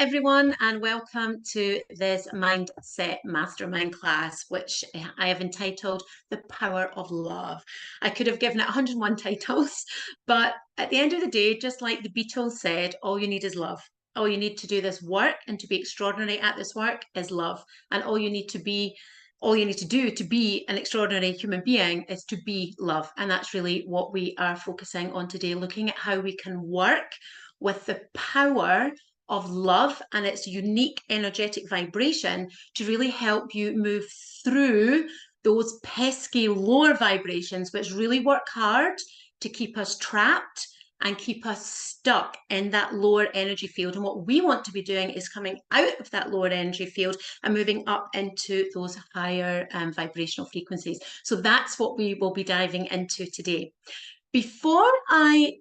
everyone, and welcome to this Mindset Mastermind class, which I have entitled The Power of Love. I could have given it 101 titles, but at the end of the day, just like the Beatles said, all you need is love. All you need to do this work and to be extraordinary at this work is love. And all you need to do to be an extraordinary human being is to be love. And that's really what we are focusing on today, looking at how we can work with the power of love and its unique energetic vibration to really help you move through those pesky lower vibrations, which really work hard to keep us trapped and keep us stuck in that lower energy field. And what we want to be doing is coming out of that lower energy field and moving up into those higher vibrational frequencies. So that's what we will be diving into today. Before I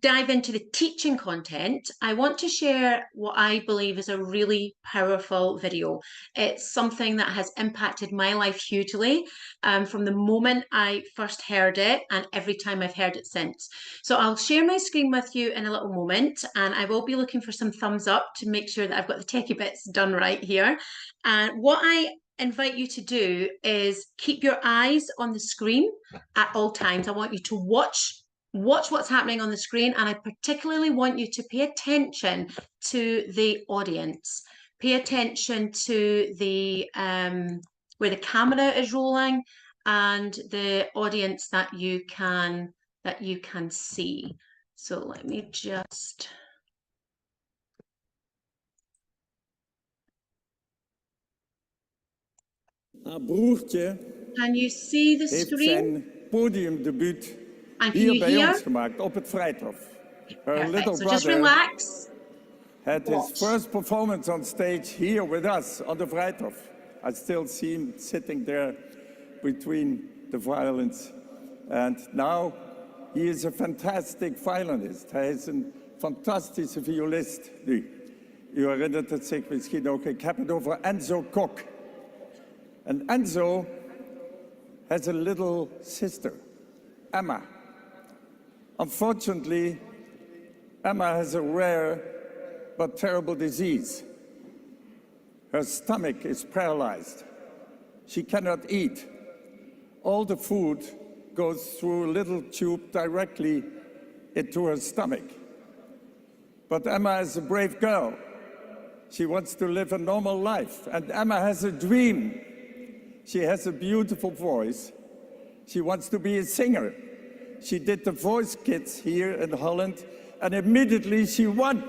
dive into the teaching content, I want to share what I believe is a really powerful video. It's something that has impacted my life hugely from the moment I first heard it and every time I've heard it since. So I'll share my screen with you in a little moment, and I will be looking for some thumbs up to make sure that I've got the techie bits done right here. And what I invite you to do is keep your eyes on the screen at all times. I want you to watch what's happening on the screen, and I particularly want you to pay attention to the audience. Pay attention to the where the camera is rolling and the audience that you can see. So let me just Haar broertje can you see the heeft screen? zijn podiumdebuut And hier bij hear? ons gemaakt, op het Vrijthof. Her Perfect. little So just brother relax. had his Watch. first performance on stage here with us on the Vrijthof. I still see him sitting there between the violins. And now he is a fantastic violinist. Hij is een fantastische violist nu. U herinnert het zich misschien ook. Ik heb het over Enzo Kok. And Enzo has a little sister, Emma. Unfortunately, Emma has a rare but terrible disease. Her stomach is paralyzed. She cannot eat. All the food goes through a little tube directly into her stomach. But Emma is a brave girl. She wants to live a normal life, and Emma has a dream. She has a beautiful voice. She wants to be a singer. She did the voice kids here in Holland, and immediately she won.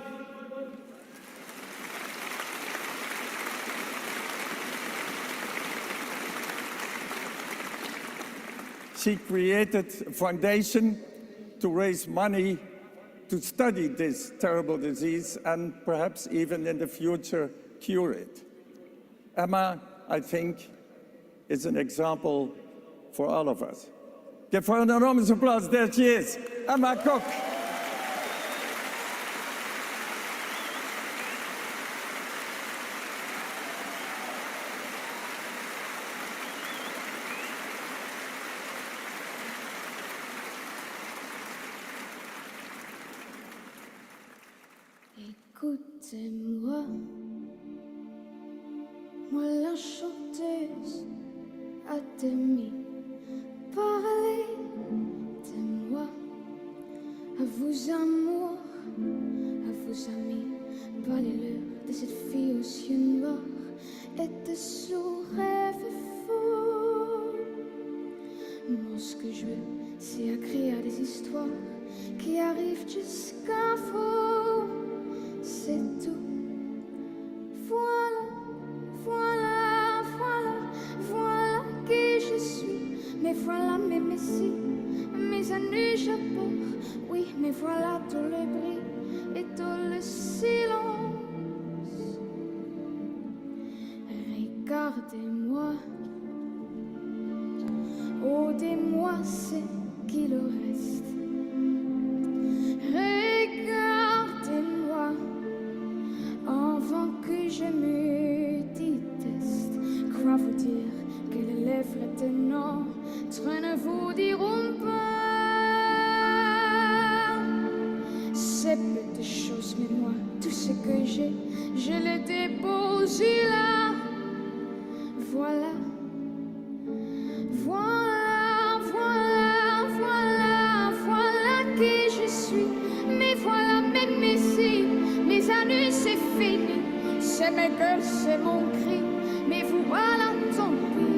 She created a foundation to raise money to study this terrible disease and perhaps even in the future cure it. Emma, I think, is an example for all of us. Give her an enormous applause. There she is, Emma Kok. Écoutez-moi, moi la chanteuse à demi. Parlez de moi, à vos amours, à vos amis. Parlez-leur de cette fille aux yeux noirs et de son rêve fou. Moi, ce que je veux, c'est écrire des histoires qui arrivent jusqu'à vous. C'est tout. Voilà, voilà, voilà, voilà qui je suis. Mais voilà mes messies, mes années chapeaux. Oui, mais voilà tout le bruit et tout le silence. Regardez-moi, ôtez-moi ce qu'il reste. Regardez-moi avant que je me déteste. Crois vous dire que les lèvres de notre ne vous diront pas. C'est ces petites choses, mais moi, tout ce que j'ai, je le dépose là. Voilà, voilà, voilà, voilà, voilà qui je suis. Mais voilà, même ici, mes années, c'est fini. C'est mes gueules, c'est mon cri, mais voilà, tant pis.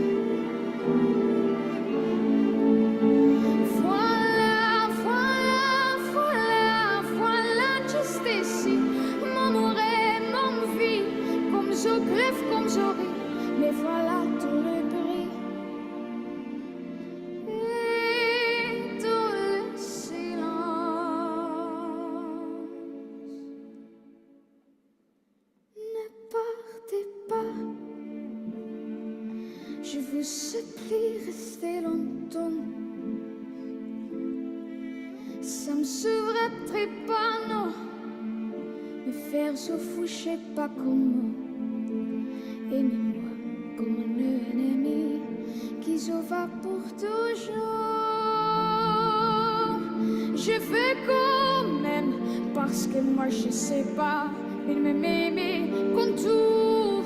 Voilà, voilà, voilà, voilà, juste ici. Mon amour et mon vie, comme je greffe, comme je ris. Mais voilà tout le gris et tout le silence. Ne partez pas, je vous supplie, restez longtemps. Ça me sauverait pas, non. Me faire se fou, je sais pas comment. Aimez-moi comme un ennemi qui se va pour toujours. Je veux quand même, parce que moi je sais pas, il me met mes contours.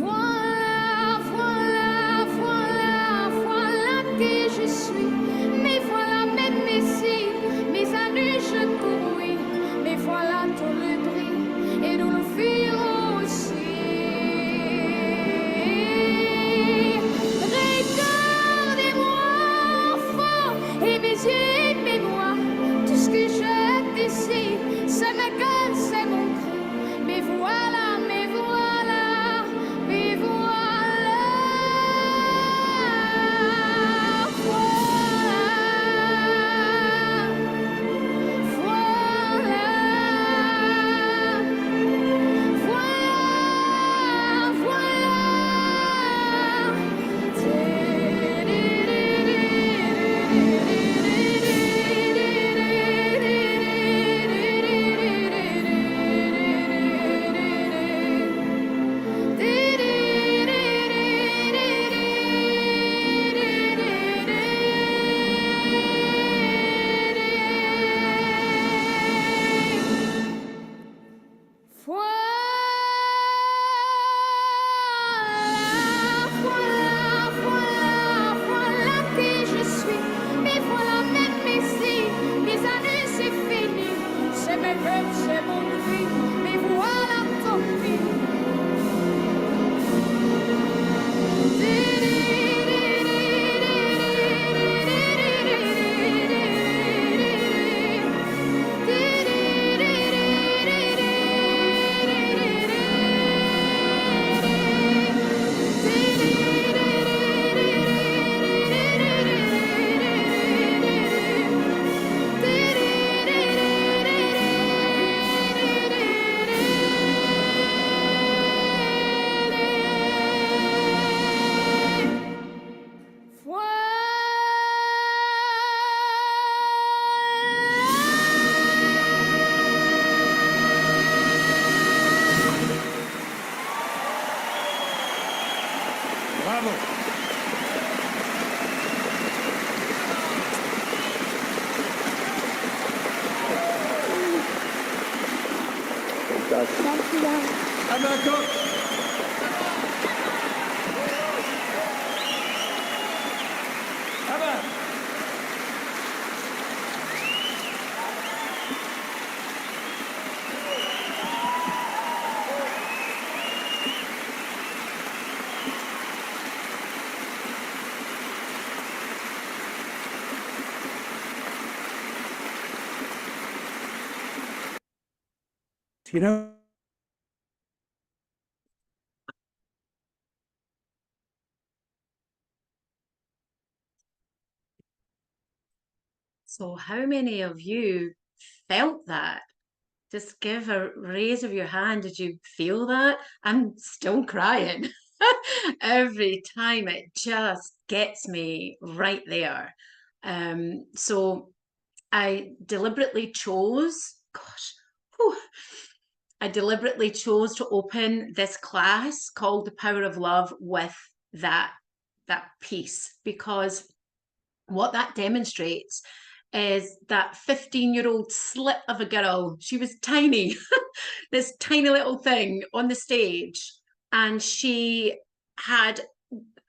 Voilà, voilà, voilà, voilà qui je suis. Mais voilà, même ici, mes années je cours, oui. Mais voilà tout le bris et nous le firons aussi. Regardez-moi enfant et mes yeux, aimez-moi. Tout ce que j'ai ici, c'est ma gueule, c'est mon cri. Mais voilà, mais voilà, mais voilà. Bravo. Anna Koch. Anna. You know, So how many of you felt that? Just give a raise of your hand. Did you feel that? I'm still crying every time. It just gets me right there. So I deliberately chose, gosh, whew, I deliberately chose to open this class called The Power of Love with that piece, because what that demonstrates is that 15-year-old slip of a girl. She was tiny, this tiny little thing on the stage, and she had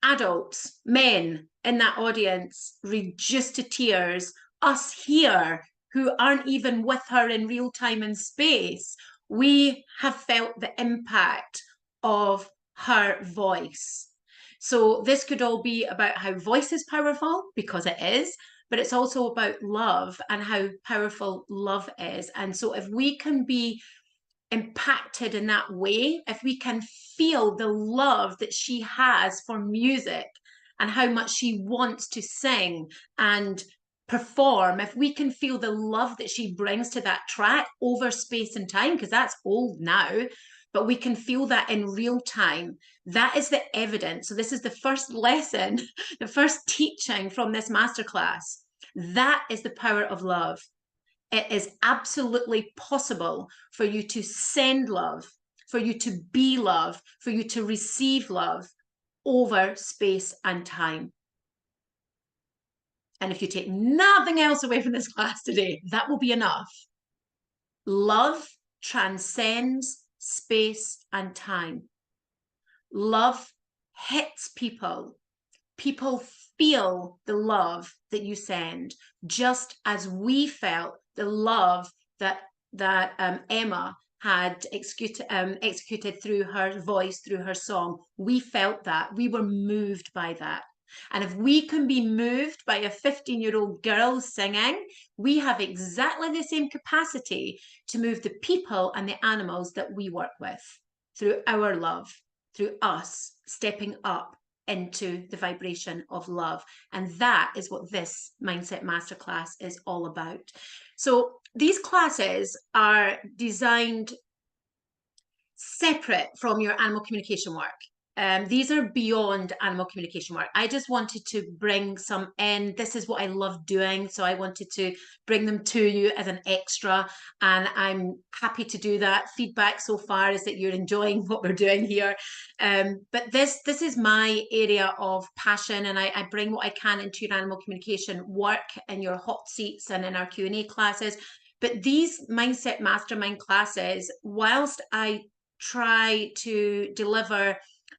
adults, men in that audience, reduced to tears. Us here, who aren't even with her in real time and space, we have felt the impact of her voice. So this could all be about how voice is powerful, because it is, but it's also about love and how powerful love is. And so if we can be impacted in that way, if we can feel the love that she has for music and how much she wants to sing and perform, if we can feel the love that she brings to that track over space and time, because that's old now, but we can feel that in real time. That is the evidence. So this is the first lesson, the first teaching from this masterclass. That is the power of love. It is absolutely possible for you to send love, for you to be love, for you to receive love over space and time. And if you take nothing else away from this class today, that will be enough. Love transcends space and time. Love hits people. People feel the love that you send, just as we felt the love that Emma had executed through her voice, through her song. We felt that. We were moved by that. And if we can be moved by a 15-year-old girl singing, we have exactly the same capacity to move the people and the animals that we work with through our love, through us stepping up into the vibration of love. And that is what this Mindset Masterclass is all about. So these classes are designed separate from your animal communication work. These are beyond animal communication work. I just wanted to bring some in. This is what I love doing, so I wanted to bring them to you as an extra, and I'm happy to do that. Feedback so far is that you're enjoying what we're doing here. But this is my area of passion, and I bring what I can into your animal communication work in your hot seats and in our Q&A classes. But these Mindset Mastermind classes, whilst I try to deliver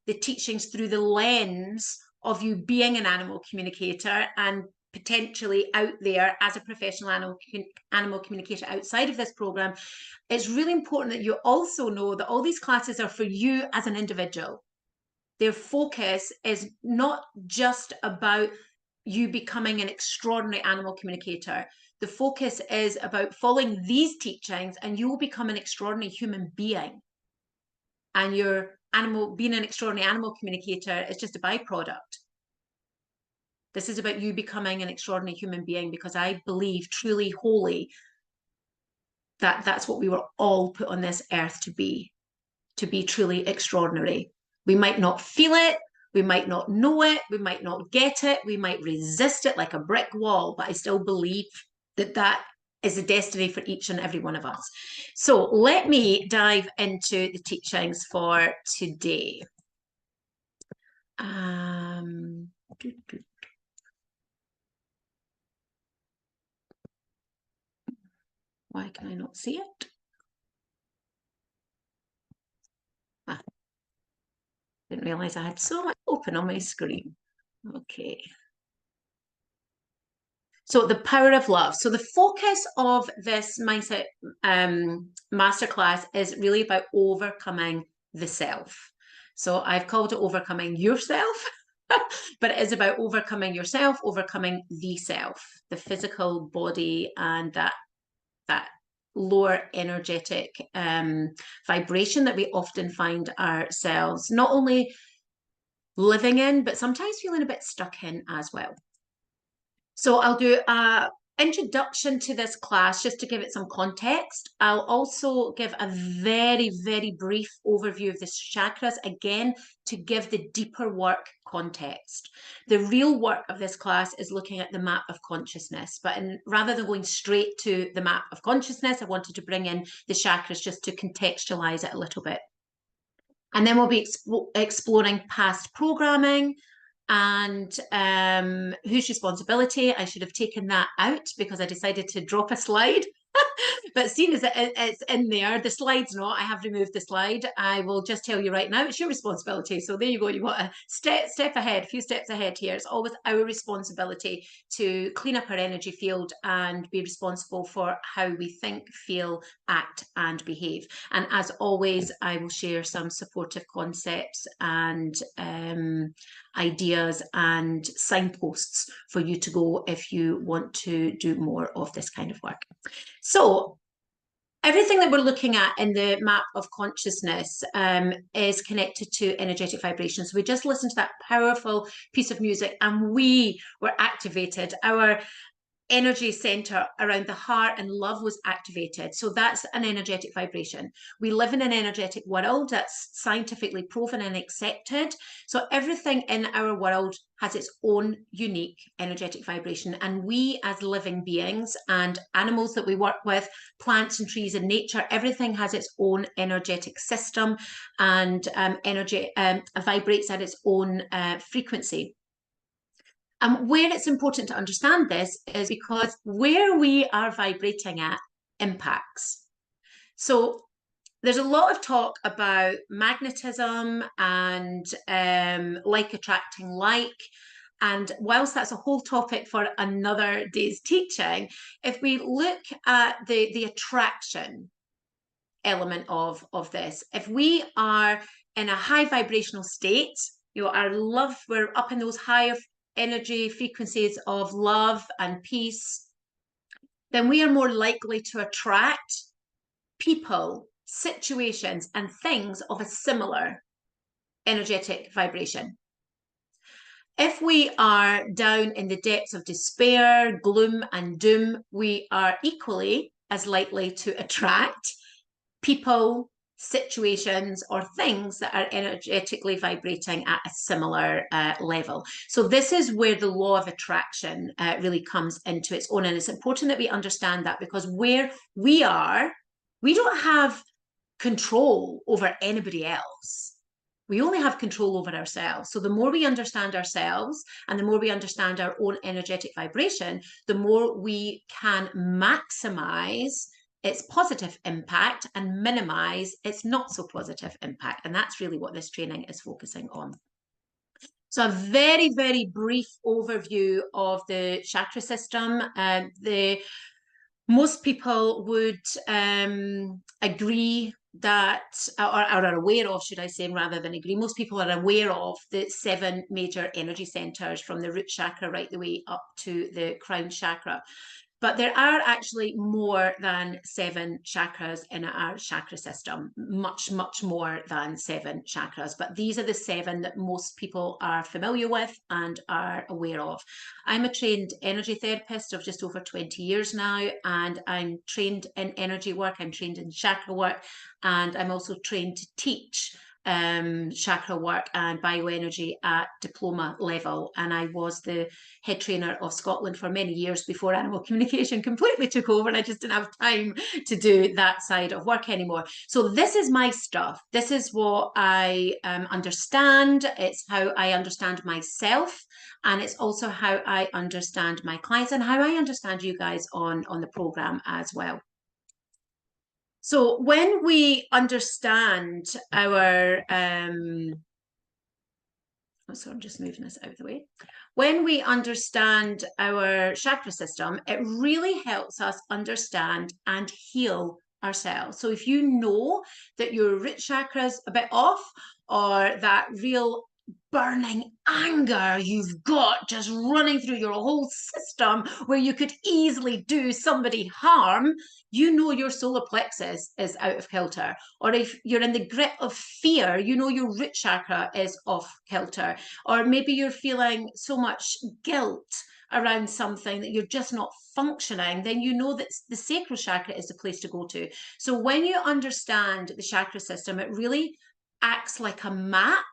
the teachings through the lens of you being an animal communicator and potentially out there as a professional animal communicator outside of this program, it's really important that you also know that all these classes are for you as an individual. Their focus is not just about you becoming an extraordinary animal communicator. The focus is about following these teachings and you will become an extraordinary human being. And your being an extraordinary animal communicator is just a byproduct. This is about you becoming an extraordinary human being, because I believe truly, wholly, that that's what we were all put on this earth to be truly extraordinary. We might not feel it, we might not know it, we might not get it, we might resist it like a brick wall, but I still believe that that is a destiny for each and every one of us. So let me dive into the teachings for today. Why can I not see it? Didn't realize I had so much open on my screen. Okay. So the power of love. So the focus of this Mindset Masterclass is really about overcoming the self. So I've called it overcoming yourself, but it is about overcoming yourself, overcoming the self, the physical body, and that lower energetic vibration that we often find ourselves not only living in, but sometimes feeling a bit stuck in as well. So I'll do an introduction to this class just to give it some context. I'll also give a very, very brief overview of the chakras, again, to give the deeper work context. The real work of this class is looking at the map of consciousness, but rather than going straight to the map of consciousness, I wanted to bring in the chakras just to contextualize it a little bit. And then we'll be exploring past programming And whose responsibility? I should have taken that out because I decided to drop a slide. But seeing as it's in there, the slide's not, I have removed the slide. I will just tell you right now, it's your responsibility. So there you go. You got a step ahead, a few steps ahead here. It's always our responsibility to clean up our energy field and be responsible for how we think, feel, act, and behave. And as always, I will share some supportive concepts and ideas and signposts for you to go if you want to do more of this kind of work. So everything that we're looking at in the map of consciousness is connected to energetic vibrations. So we just listened to that powerful piece of music and we were activated. Our energy center around the heart and love was activated. So that's an energetic vibration. We live in an energetic world that's scientifically proven and accepted. So everything in our world has its own unique energetic vibration. And we as living beings and animals that we work with, plants and trees and nature, everything has its own energetic system and energy vibrates at its own frequency. And where it's important to understand this is because where we are vibrating at impacts. So there's a lot of talk about magnetism and like attracting like. And whilst that's a whole topic for another day's teaching, if we look at the attraction element of this, if we are in a high vibrational state, you know, our love, we're up in those higher energy frequencies of love and peace, then we are more likely to attract people, situations, and things of a similar energetic vibration. If we are down in the depths of despair, gloom, and doom, we are equally as likely to attract people, situations, or things that are energetically vibrating at a similar level. So this is where the law of attraction really comes into its own. And it's important that we understand that, because where we are, we don't have control over anybody else. We only have control over ourselves. So the more we understand ourselves and the more we understand our own energetic vibration, the more we can maximize its positive impact and minimize its not so positive impact. And that's really what this training is focusing on. So a very, very brief overview of the chakra system. Most people would agree that, or are aware of, should I say, rather than agree, most people are aware of the 7 major energy centers from the root chakra right the way up to the crown chakra. But there are actually more than 7 chakras in our chakra system, much, much more than 7 chakras. But these are the 7 that most people are familiar with and are aware of. I'm a trained energy therapist of just over 20 years now, and I'm trained in energy work, I'm trained in chakra work, and I'm also trained to teach chakra work and bioenergy at diploma level. And I was the head trainer of Scotland for many years before animal communication completely took over, and I just didn't have time to do that side of work anymore. So this is my stuff. This is what I understand. It's how I understand myself, and it's also how I understand my clients and how I understand you guys on the program as well. So when we understand our, so I'm just moving this out of the way. When we understand our chakra system, it really helps us understand and heal ourselves. So if you know that your root chakra is a bit off, or that real burning anger you've got just running through your whole system where you could easily do somebody harm, you know your solar plexus is out of kilter. Or if you're in the grip of fear, you know your root chakra is off kilter. Or maybe you're feeling so much guilt around something that you're just not functioning, then you know that the sacral chakra is the place to go to. So when you understand the chakra system, it really acts like a map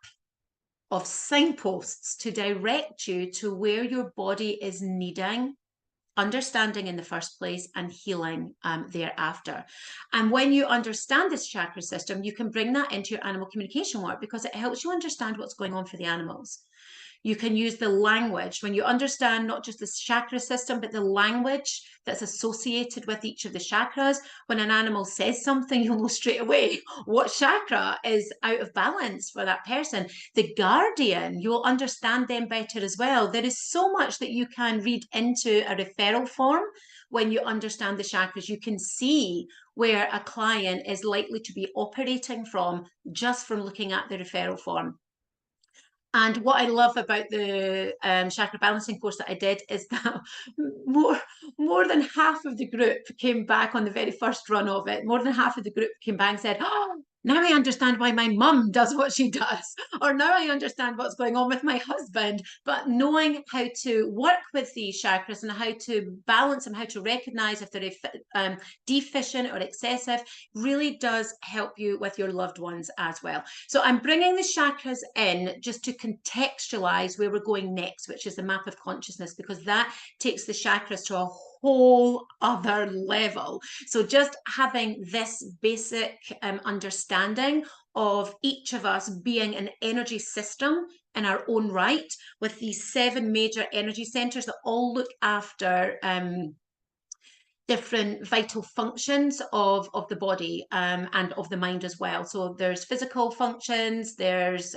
of signposts to direct you to where your body is needing understanding in the first place and healing thereafter. And when you understand this chakra system, you can bring that into your animal communication work, because it helps you understand what's going on for the animals. You can use the language. When you understand not just the chakra system, but the language that's associated with each of the chakras, when an animal says something, you'll know straight away what chakra is out of balance for that person. The guardian, you'll understand them better as well. There is so much that you can read into a referral form when you understand the chakras. You can see where a client is likely to be operating from just from looking at the referral form. And what I love about the chakra balancing course that I did is that more than half of the group came back on the very first run of it. More than half of the group came back and said, "Oh, now I understand why my mum does what she does," or "Now I understand what's going on with my husband." But knowing how to work with these chakras and how to balance them, how to recognize if they're deficient or excessive, really does help you with your loved ones as well. So I'm bringing the chakras in just to contextualize where we're going next, which is the map of consciousness, because that takes the chakras to a whole other level. So just having this basic understanding of each of us being an energy system in our own right, with these 7 major energy centers that all look after different vital functions of the body and of the mind as well. So there's physical functions, there's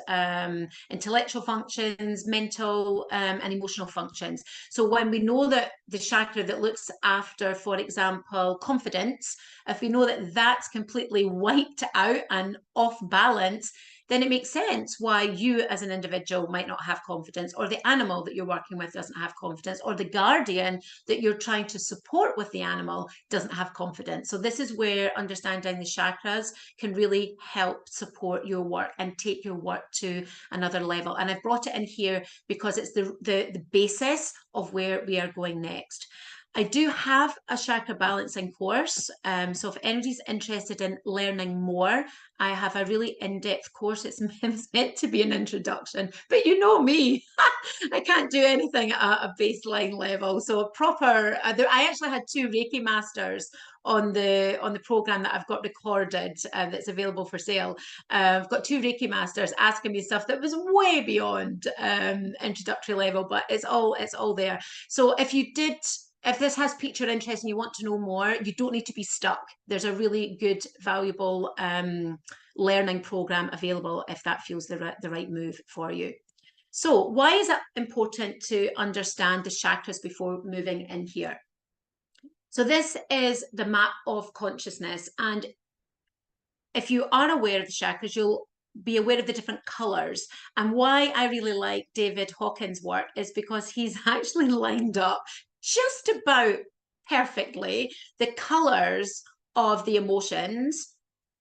intellectual functions, mental and emotional functions. So when we know that the chakra that looks after, for example, confidence, if we know that that's completely wiped out and off balance, then it makes sense why you as an individual might not have confidence, or the animal that you're working with doesn't have confidence, or the guardian that you're trying to support with the animal doesn't have confidence. So this is where understanding the chakras can really help support your work and take your work to another level. And I've brought it in here because it's the basis of where we are going next. I do have a chakra balancing course. So if anybody's interested in learning more, I have a really in-depth course. It's meant to be an introduction, but you know me, I can't do anything at a baseline level. So proper, I actually had 2 Reiki masters on the program that I've got recorded that's available for sale. I've got 2 Reiki masters asking me stuff that was way beyond introductory level, but it's all there. So if this has piqued your interest and you want to know more, you don't need to be stuck. There's a really good, valuable learning program available if that feels the right move for you. So why is it important to understand the chakras before moving in here? So this is the map of consciousness. And if you are aware of the chakras, you'll be aware of the different colors. And why I really like David Hawkins' work is because he's actually lined up just about perfectly the colors of the emotions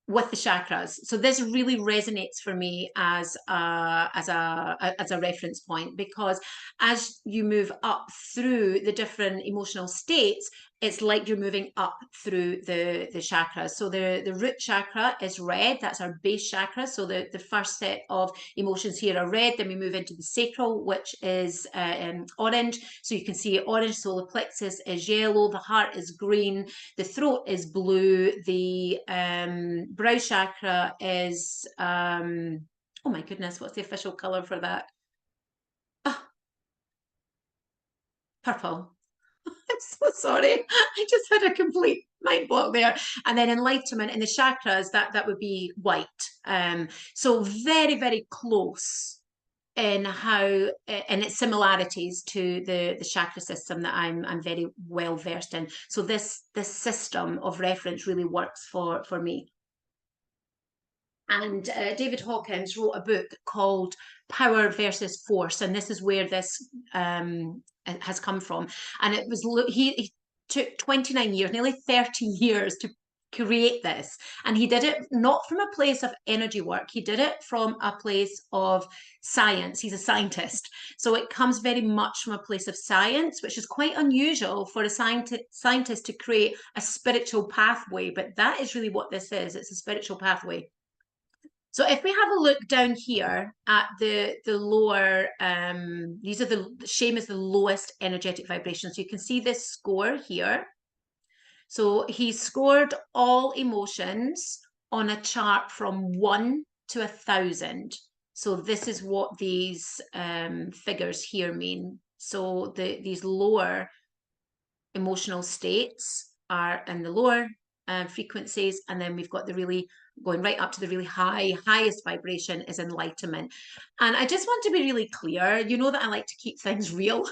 with the chakras. So this really resonates for me as a reference point, because as you move up through the different emotional states, it's like you're moving up through the chakras. So the root chakra is red. That's our base chakra. So the first set of emotions here are red. Then we move into the sacral, which is orange. So you can see orange. Solar plexus is yellow. The heart is green. The throat is blue. The brow chakra is oh my goodness, what's the official color for that? Oh, purple. I'm so sorry. I just had a complete mind block there. And then enlightenment in the chakras, that would be white. So very, very close in how in its similarities to the chakra system that I'm very well versed in. So this system of reference really works for me. And David Hawkins wrote a book called Power versus Force, and this is where this has come from. And it was he took 29 years, nearly 30 years to create this, and he did it not from a place of energy work. He did it from a place of science. He's a scientist, so it comes very much from a place of science, which is quite unusual for a scientist to create a spiritual pathway. But that is really what this is. It's a spiritual pathway. So if we have a look down here at the lower, these are the shame is the lowest energetic vibration. So you can see this score here. So he scored all emotions on a chart from 1 to 1,000. So this is what these figures here mean. So these lower emotional states are in the lower frequencies, and then we've got the really going right up to the really highest vibration is enlightenment. And I just want to be really clear, you know that I like to keep things real.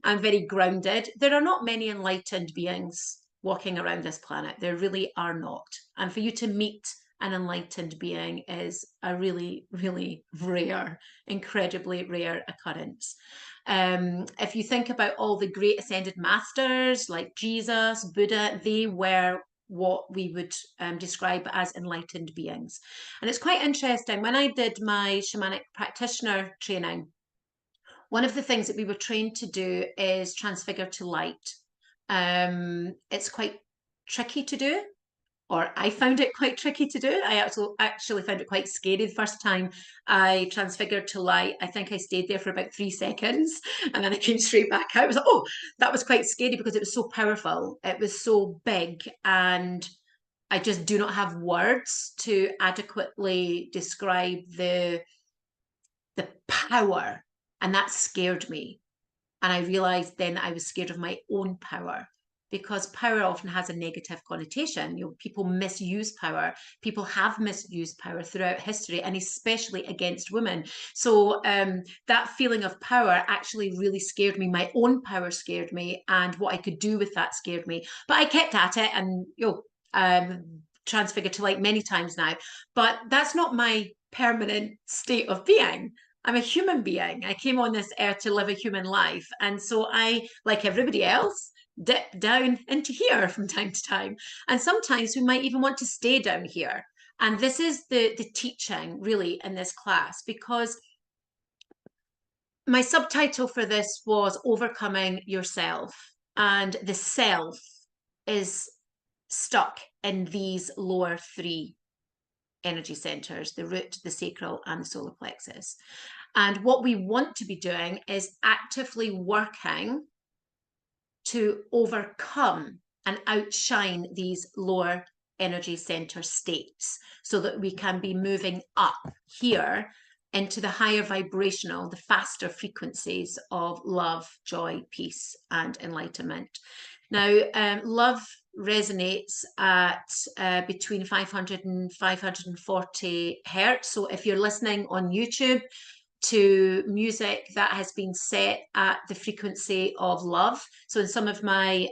I'm very grounded. There are not many enlightened beings walking around this planet. There really are not. And for you to meet an enlightened being is a really, really rare, incredibly rare occurrence. If you think about all the great ascended masters like Jesus, Buddha, they were what we would describe as enlightened beings. And it's quite interesting. When I did my shamanic practitioner training, one of the things that we were trained to do is transfigure to light. It's quite tricky to do, or I found it quite tricky to do. I actually found it quite scary the first time I transfigured to light. I think I stayed there for about 3 seconds and then I came straight back out. I was like, oh, that was quite scary because it was so powerful. It was so big, and I just do not have words to adequately describe the power. And that scared me. And I realized then that I was scared of my own power, because power often has a negative connotation. You know, people misuse power. People have misused power throughout history, and especially against women. So that feeling of power actually really scared me. My own power scared me, and what I could do with that scared me. But I kept at it, and transfigured to light many times now. But that's not my permanent state of being. I'm a human being. I came on this earth to live a human life. And so I, like everybody else, dip down into here from time to time. And sometimes we might even want to stay down here. And this is the teaching really in this class, because my subtitle for this was Overcoming Yourself. And the self is stuck in these lower 3 energy centers, the root, the sacral, and the solar plexus. And what we want to be doing is actively working to overcome and outshine these lower energy center states so that we can be moving up here into the higher vibrational, the faster frequencies of love, joy, peace, and enlightenment. Now, love resonates at between 500 and 540 hertz. So if you're listening on YouTube to music that has been set at the frequency of love. So in some of my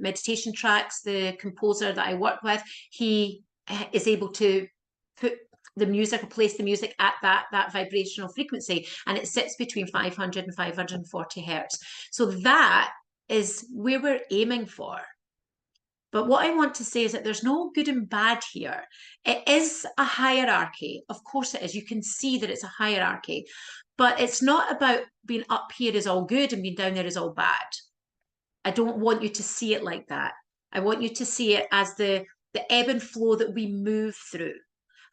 meditation tracks, the composer that I work with, he is able to put the music or place the music at that vibrational frequency, and it sits between 500 and 540 hertz. So that is where we're aiming for. But what I want to say is that there's no good and bad here. It is a hierarchy. Of course it is. You can see that it's a hierarchy. But it's not about being up here is all good and being down there is all bad. I don't want you to see it like that. I want you to see it as the ebb and flow that we move through.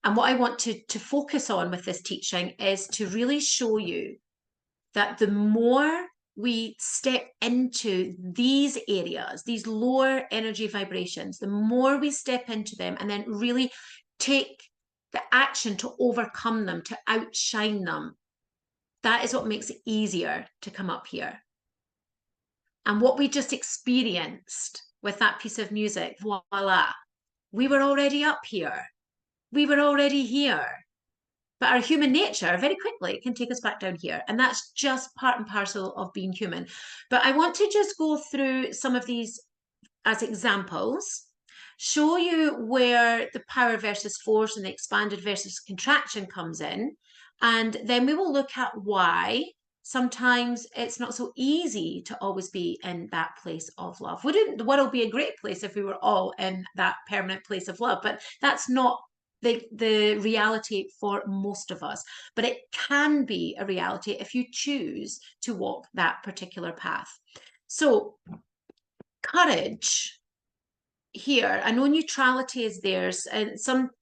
And what I want to focus on with this teaching is to really show you that the more we step into these areas, these lower energy vibrations, the more we step into them and then really take the action to overcome them, to outshine them, that is what makes it easier to come up here. And what we just experienced with that piece of music, voila, we were already up here. We were already here. But our human nature very quickly can take us back down here. And that's just part and parcel of being human. But I want to just go through some of these as examples, show you where the power versus force and the expanded versus contraction comes in. And then we will look at why sometimes it's not so easy to always be in that place of love. Wouldn't the world be a great place if we were all in that permanent place of love? But that's not the reality for most of us. But it can be a reality if you choose to walk that particular path. So courage here, I know neutrality is there, and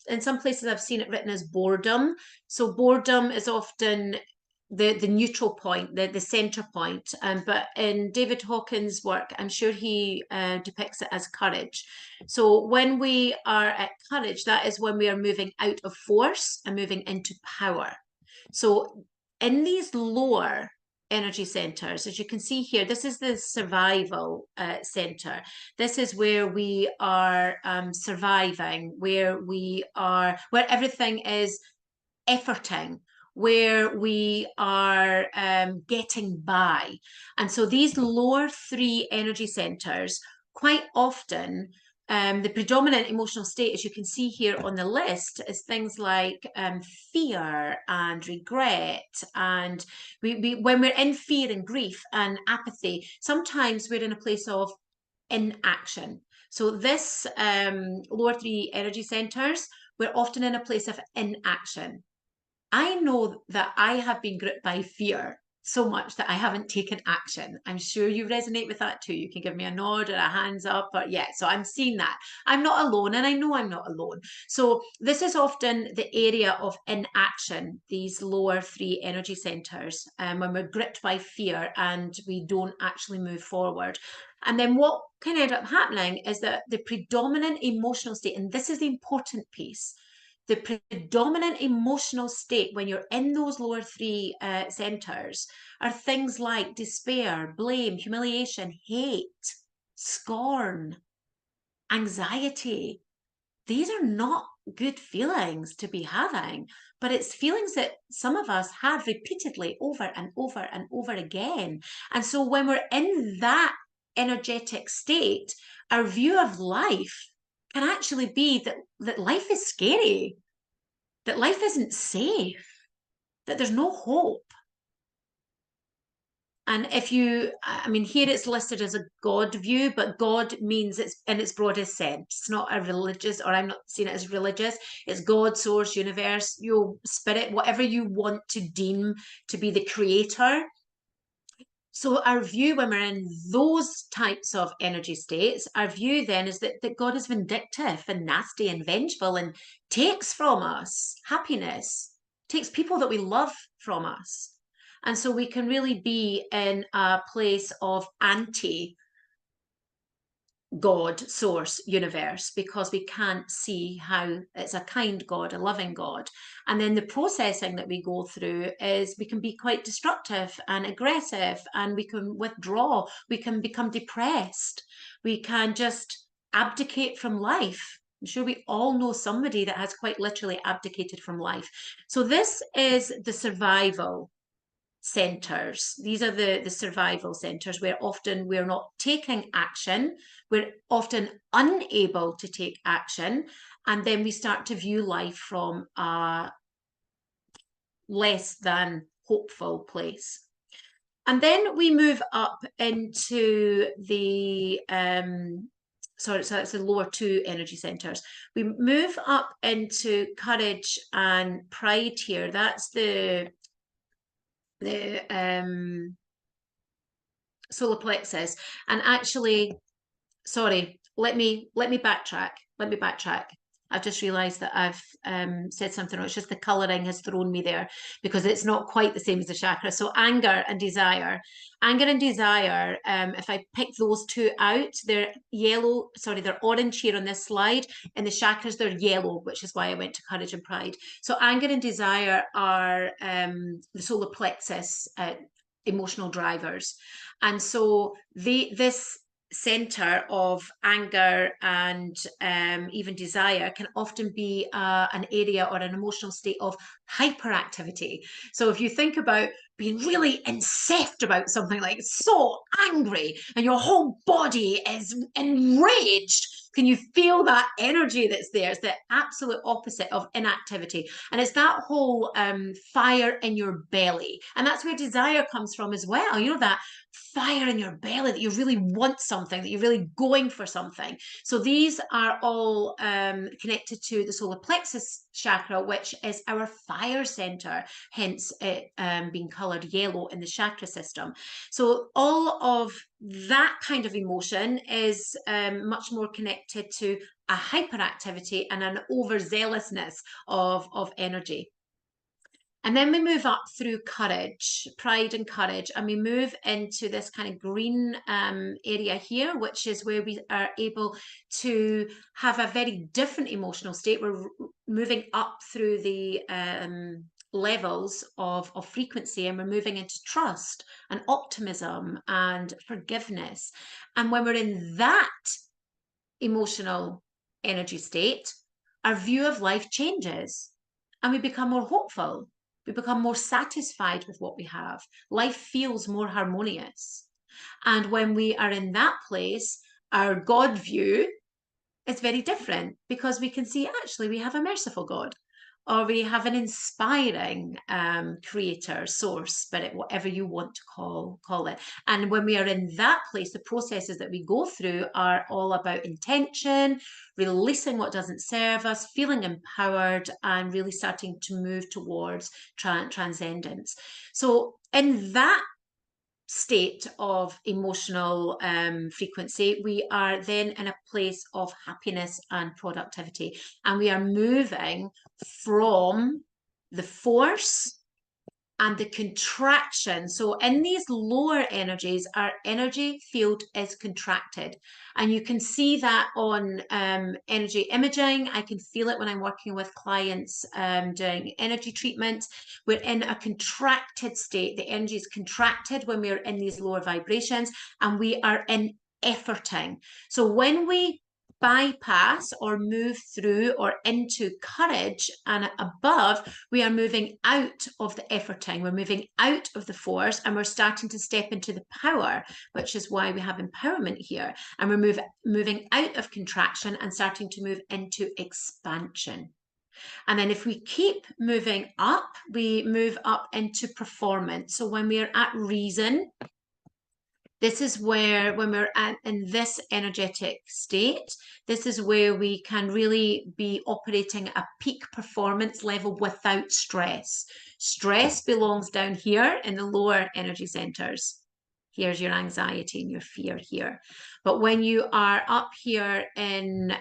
in some places I've seen it written as boredom. So boredom is often the neutral point, the center point. But in David Hawkins' work, I'm sure he depicts it as courage. So when we are at courage, that is when we are moving out of force and moving into power. So in these lower energy centers, as you can see here, this is the survival center. This is where we are surviving, where everything is efforting, where we are getting by. And so these lower three energy centers, quite often, the predominant emotional state, as you can see here on the list, is things like fear and regret. And when we're in fear and grief and apathy, sometimes we're in a place of inaction. So this lower three energy centers, we're often in a place of inaction. I know that I have been gripped by fear so much that I haven't taken action. I'm sure you resonate with that too. You can give me a nod or a hands up, or yeah, so I'm seeing that. I'm not alone, and I know I'm not alone. So this is often the area of inaction, these lower three energy centers, when we're gripped by fear and we don't actually move forward. And then what can end up happening is that the predominant emotional state, and this is the important piece, the predominant emotional state when you're in those lower three centers are things like despair, blame, humiliation, hate, scorn, anxiety. These are not good feelings to be having, but it's feelings that some of us had repeatedly over and over and over again. And so when we're in that energetic state, our view of life can actually be that life is scary, that life isn't safe, that there's no hope. And if you, I mean, here it's listed as a God view, but God means it's in its broadest sense. It's not a religious, or I'm not seeing it as religious. It's God, source, universe, your spirit, whatever you want to deem to be the creator. So our view when we're in those types of energy states, our view then is that God is vindictive and nasty and vengeful and takes from us happiness, takes people that we love from us. And so we can really be in a place of anti God, source, universe, because we can't see how it's a kind God, a loving God. And then the processing that we go through is we can be quite destructive and aggressive, and we can withdraw, we can become depressed, we can just abdicate from life. I'm sure we all know somebody that has quite literally abdicated from life. So this is the survival centers. These are the survival centers where often we're not taking action, we're often unable to take action, and then we start to view life from a less than hopeful place. And then we move up into the so that's the lower two energy centers. We move up into courage and pride here. That's the solar plexus. And actually, sorry, let me backtrack. I've just realized that I've said something wrong. It's just the coloring has thrown me there because it's not quite the same as the chakra. So anger and desire. If I pick those two out, they're yellow, sorry, they're orange here on this slide. In the chakras, they're yellow, which is why I went to courage and pride. So anger and desire are the solar plexus emotional drivers. And so this center of anger and even desire can often be an area or an emotional state of hyperactivity. So if you think about being really incensed about something, like so angry and your whole body is enraged, can you feel that energy that's there? It's the absolute opposite of inactivity. And it's that whole fire in your belly. And that's where desire comes from as well. You know, that fire in your belly, that you really want something, that you're really going for something. So these are all connected to the solar plexus chakra, which is our fire center, hence it being colored yellow in the chakra system. So all of that kind of emotion is much more connected to a hyperactivity and an overzealousness of energy. And then we move up through courage, pride and courage, and we move into this kind of green area here, which is where we are able to have a very different emotional state. We're moving up through the levels of frequency, and we're moving into trust and optimism and forgiveness. And when we're in that emotional energy state, our view of life changes and we become more hopeful. We become more satisfied with what we have. Life feels more harmonious. And when we are in that place, our God view is very different, because we can see actually we have a merciful God, or we have an inspiring creator, source, spirit, whatever you want to call it. And when we are in that place, the processes that we go through are all about intention, releasing what doesn't serve us, feeling empowered, and really starting to move towards transcendence. So in that state of emotional frequency, we are then in a place of happiness and productivity, and we are moving from the force and the contraction. So in these lower energies, our energy field is contracted. And you can see that on energy imaging. I can feel it when I'm working with clients doing energy treatment. We're in a contracted state. The energy is contracted when we're in these lower vibrations, and we are in efforting. So when we bypass or move through or into courage and above, we are moving out of the efforting, we're moving out of the force, and we're starting to step into the power, which is why we have empowerment here. And we're moving out of contraction and starting to move into expansion. And then if we keep moving up, we move up into performance. So when we are at reason, this is where, when we're in this energetic state, this is where we can really be operating at a peak performance level without stress. Stress belongs down here in the lower energy centers. Here's your anxiety and your fear here. But when you are up here in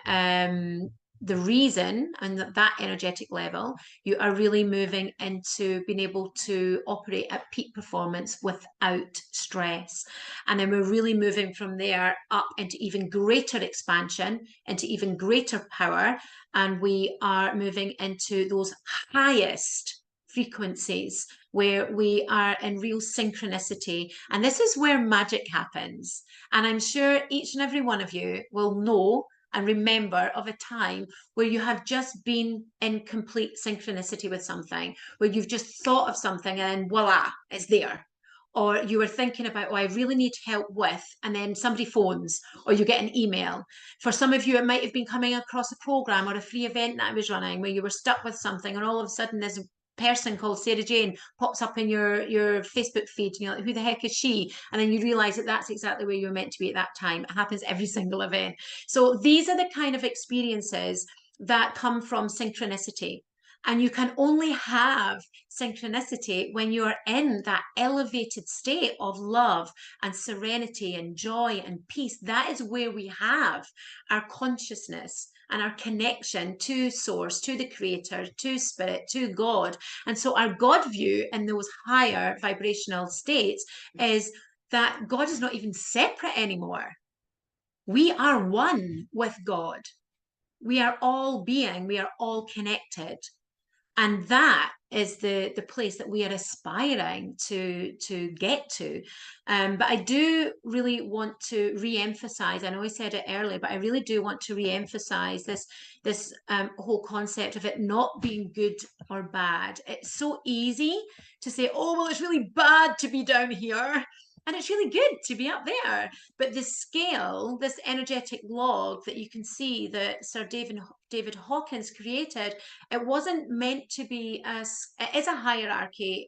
the reason and that energetic level, you are really moving into being able to operate at peak performance without stress. And then we're really moving from there up into even greater expansion, into even greater power. And we are moving into those highest frequencies where we are in real synchronicity. And this is where magic happens. And I'm sure each and every one of you will know and remember of a time where you have just been in complete synchronicity with something, where you've just thought of something and voila, it's there. Or you were thinking about, oh, I really need help with, and then somebody phones, or you get an email. For some of you, it might have been coming across a program or a free event that I was running where you were stuck with something, and all of a sudden this person called Sarah Jane pops up in your Facebook feed, and you're like, who the heck is she? And then you realize that that's exactly where you were meant to be at that time. It happens every single event. So these are the kind of experiences that come from synchronicity. And you can only have synchronicity when you are in that elevated state of love and serenity and joy and peace. That is where we have our consciousness and our connection to source, to the creator, to spirit, to God. And so our God view in those higher vibrational states is that God is not even separate anymore. We are one with God. We are all being, we are all connected. And that is the place that we are aspiring to get to. But I do really want to re-emphasize, I know I said it earlier, but I really do want to re-emphasize this whole concept of it not being good or bad. It's so easy to say, oh, well, it's really bad to be down here, and it's really good to be up there. But the scale, this energetic log that you can see that Sir David Hawkins created, it wasn't meant to be it is a hierarchy,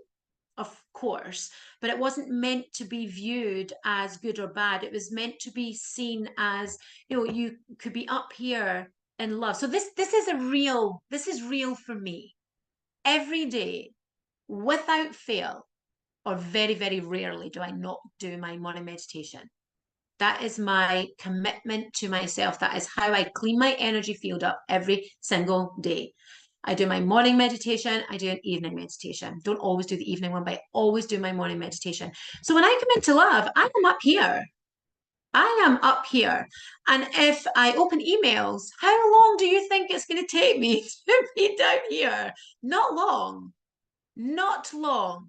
of course, but it wasn't meant to be viewed as good or bad. It was meant to be seen as, you could be up here in love. So this is real for me. Every day, without fail, or very, very rarely do I not do my morning meditation. That is my commitment to myself. That is how I clean my energy field up every single day. I do my morning meditation. I do an evening meditation. Don't always do the evening one, but I always do my morning meditation. So when I come into love, I am up here. I am up here. And if I open emails, how long do you think it's going to take me to be down here? Not long. not long.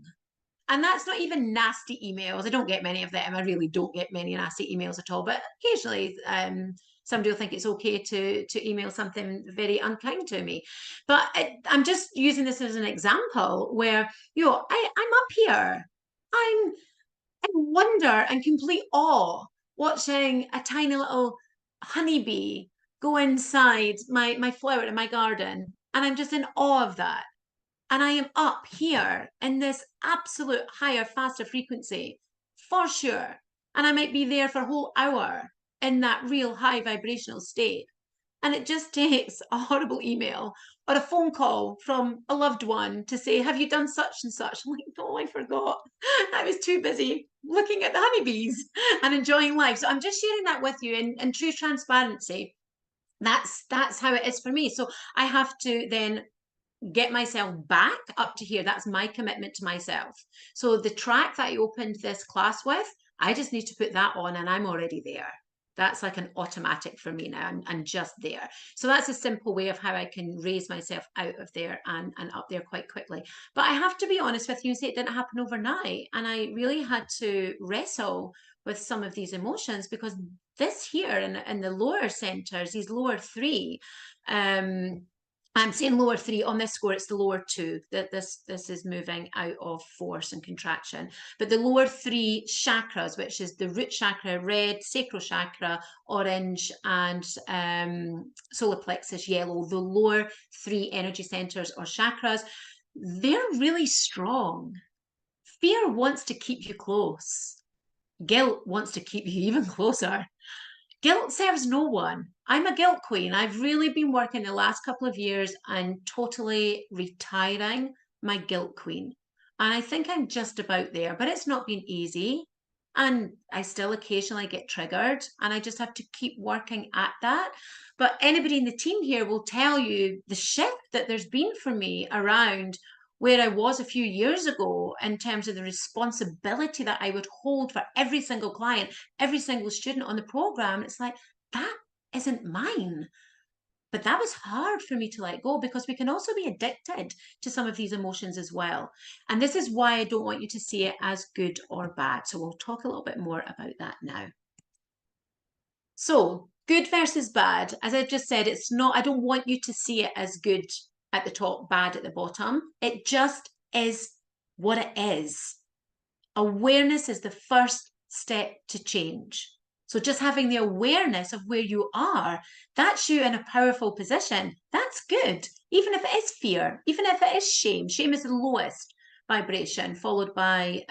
And that's not even nasty emails. I don't get many of them. I really don't get many nasty emails at all. But occasionally, somebody will think it's okay to email something very unkind to me. But I'm just using this as an example where, I'm up here. I'm in wonder and complete awe watching a tiny little honeybee go inside my flower in my garden. And I'm just in awe of that. And I am up here in this absolute higher, faster frequency for sure. And I might be there for a whole hour in that real high vibrational state. And it just takes a horrible email or a phone call from a loved one to say, have you done such and such? I'm like, no, I forgot. I was too busy looking at the honeybees and enjoying life. So I'm just sharing that with you in true transparency. That's how it is for me. So I have to then get myself back up to here. That's my commitment to myself. So the track that I opened this class with, I just need to put that on and I'm already there. That's like an automatic for me now. I'm just there. So that's a simple way of how I can raise myself out of there and up there quite quickly. But I have to be honest with you and say it didn't happen overnight. And I really had to wrestle with some of these emotions because this here in the lower centers, these lower three, I'm saying lower three on this score, it's the lower two that this is moving out of force and contraction. But the lower three chakras, which is the root chakra, red, sacral chakra, orange, and solar plexus, yellow, the lower three energy centers or chakras, they're really strong. Fear wants to keep you close. Guilt wants to keep you even closer. Guilt serves no one. I'm a guilt queen. I've really been working the last couple of years and totally retiring my guilt queen. And I think I'm just about there, but it's not been easy. And I still occasionally get triggered, and I just have to keep working at that. But anybody in the team here will tell you the shift that there's been for me around where I was a few years ago in terms of the responsibility that I would hold for every single client, every single student on the program. It's like, that isn't mine. But that was hard for me to let go because we can also be addicted to some of these emotions as well. And this is why I don't want you to see it as good or bad. So we'll talk a little bit more about that now. So, good versus bad. As I've just said, it's not, I don't want you to see it as good at the top, bad at the bottom. It just is what it is. Awareness is the first step to change. So just having the awareness of where you are, that's you in a powerful position. That's good. Even if it is fear, even if it is shame. Shame is the lowest vibration, followed by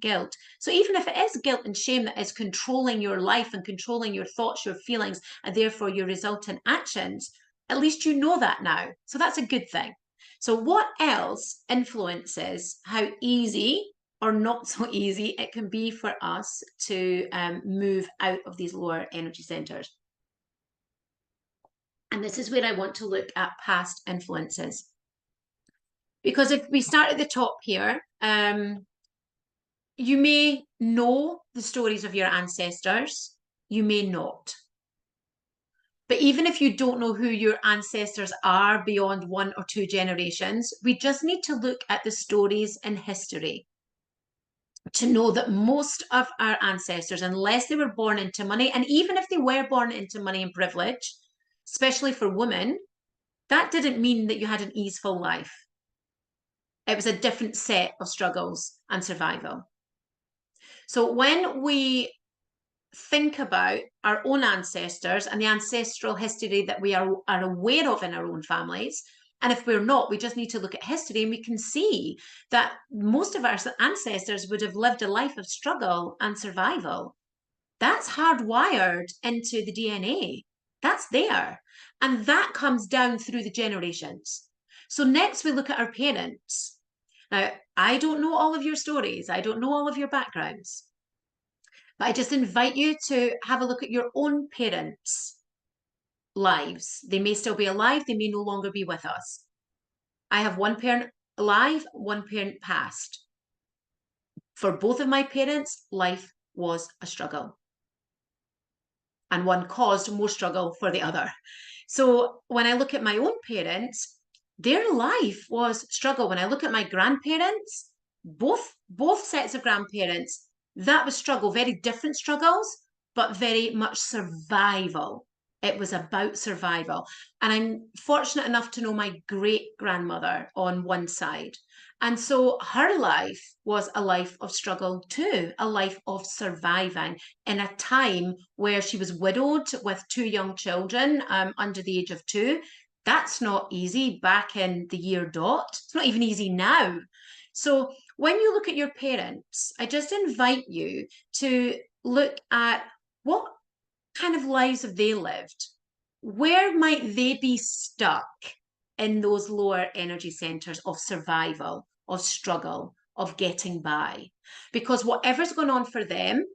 guilt. So even if it is guilt and shame that is controlling your life and controlling your thoughts, your feelings, and therefore your resultant actions, at least you know that now. So that's a good thing. So what else influences how easy or not so easy it can be for us to move out of these lower energy centers? And this is where I want to look at past influences. Because if we start at the top here, you may know the stories of your ancestors, you may not. But even if you don't know who your ancestors are beyond 1 or 2 generations, we just need to look at the stories in history to know that most of our ancestors, unless they were born into money, and even if they were born into money and privilege, especially for women, that didn't mean that you had an easeful life. It was a different set of struggles and survival. So when we think about our own ancestors and the ancestral history that we are aware of in our own families, and if we're not, we just need to look at history and we can see that most of our ancestors would have lived a life of struggle and survival. That's hardwired into the DNA. That's there. And that comes down through the generations. So next we look at our parents. Now, I don't know all of your stories. I don't know all of your backgrounds. But I just invite you to have a look at your own parents' lives. They may still be alive, they may no longer be with us. I have one parent alive, one parent passed. For both of my parents, life was a struggle. And one caused more struggle for the other. So when I look at my own parents, their life was struggle. When I look at my grandparents, both sets of grandparents, that was struggle, very different struggles, but very much survival. It was about survival. And I'm fortunate enough to know my great grandmother on one side. And so her life was a life of struggle too, a life of surviving in a time where she was widowed with two young children under the age of two. That's not easy back in the year dot. It's not even easy now. So when you look at your parents, I just invite you to look at what kind of lives have they lived? Where might they be stuck in those lower energy centers of survival, of struggle, of getting by? Because whatever's going on for them,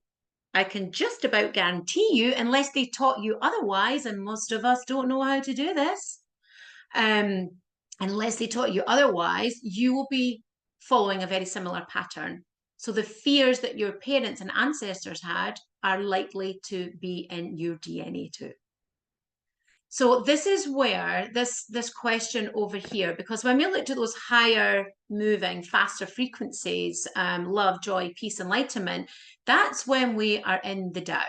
I can just about guarantee you, unless they taught you otherwise, and most of us don't know how to do this, um, unless they taught you otherwise, you will be following a very similar pattern. So the fears that your parents and ancestors had are likely to be in your DNA too. So this is where this question over here, because when we looked at those higher moving, faster frequencies, love, joy, peace, enlightenment, that's when we are in the Tao.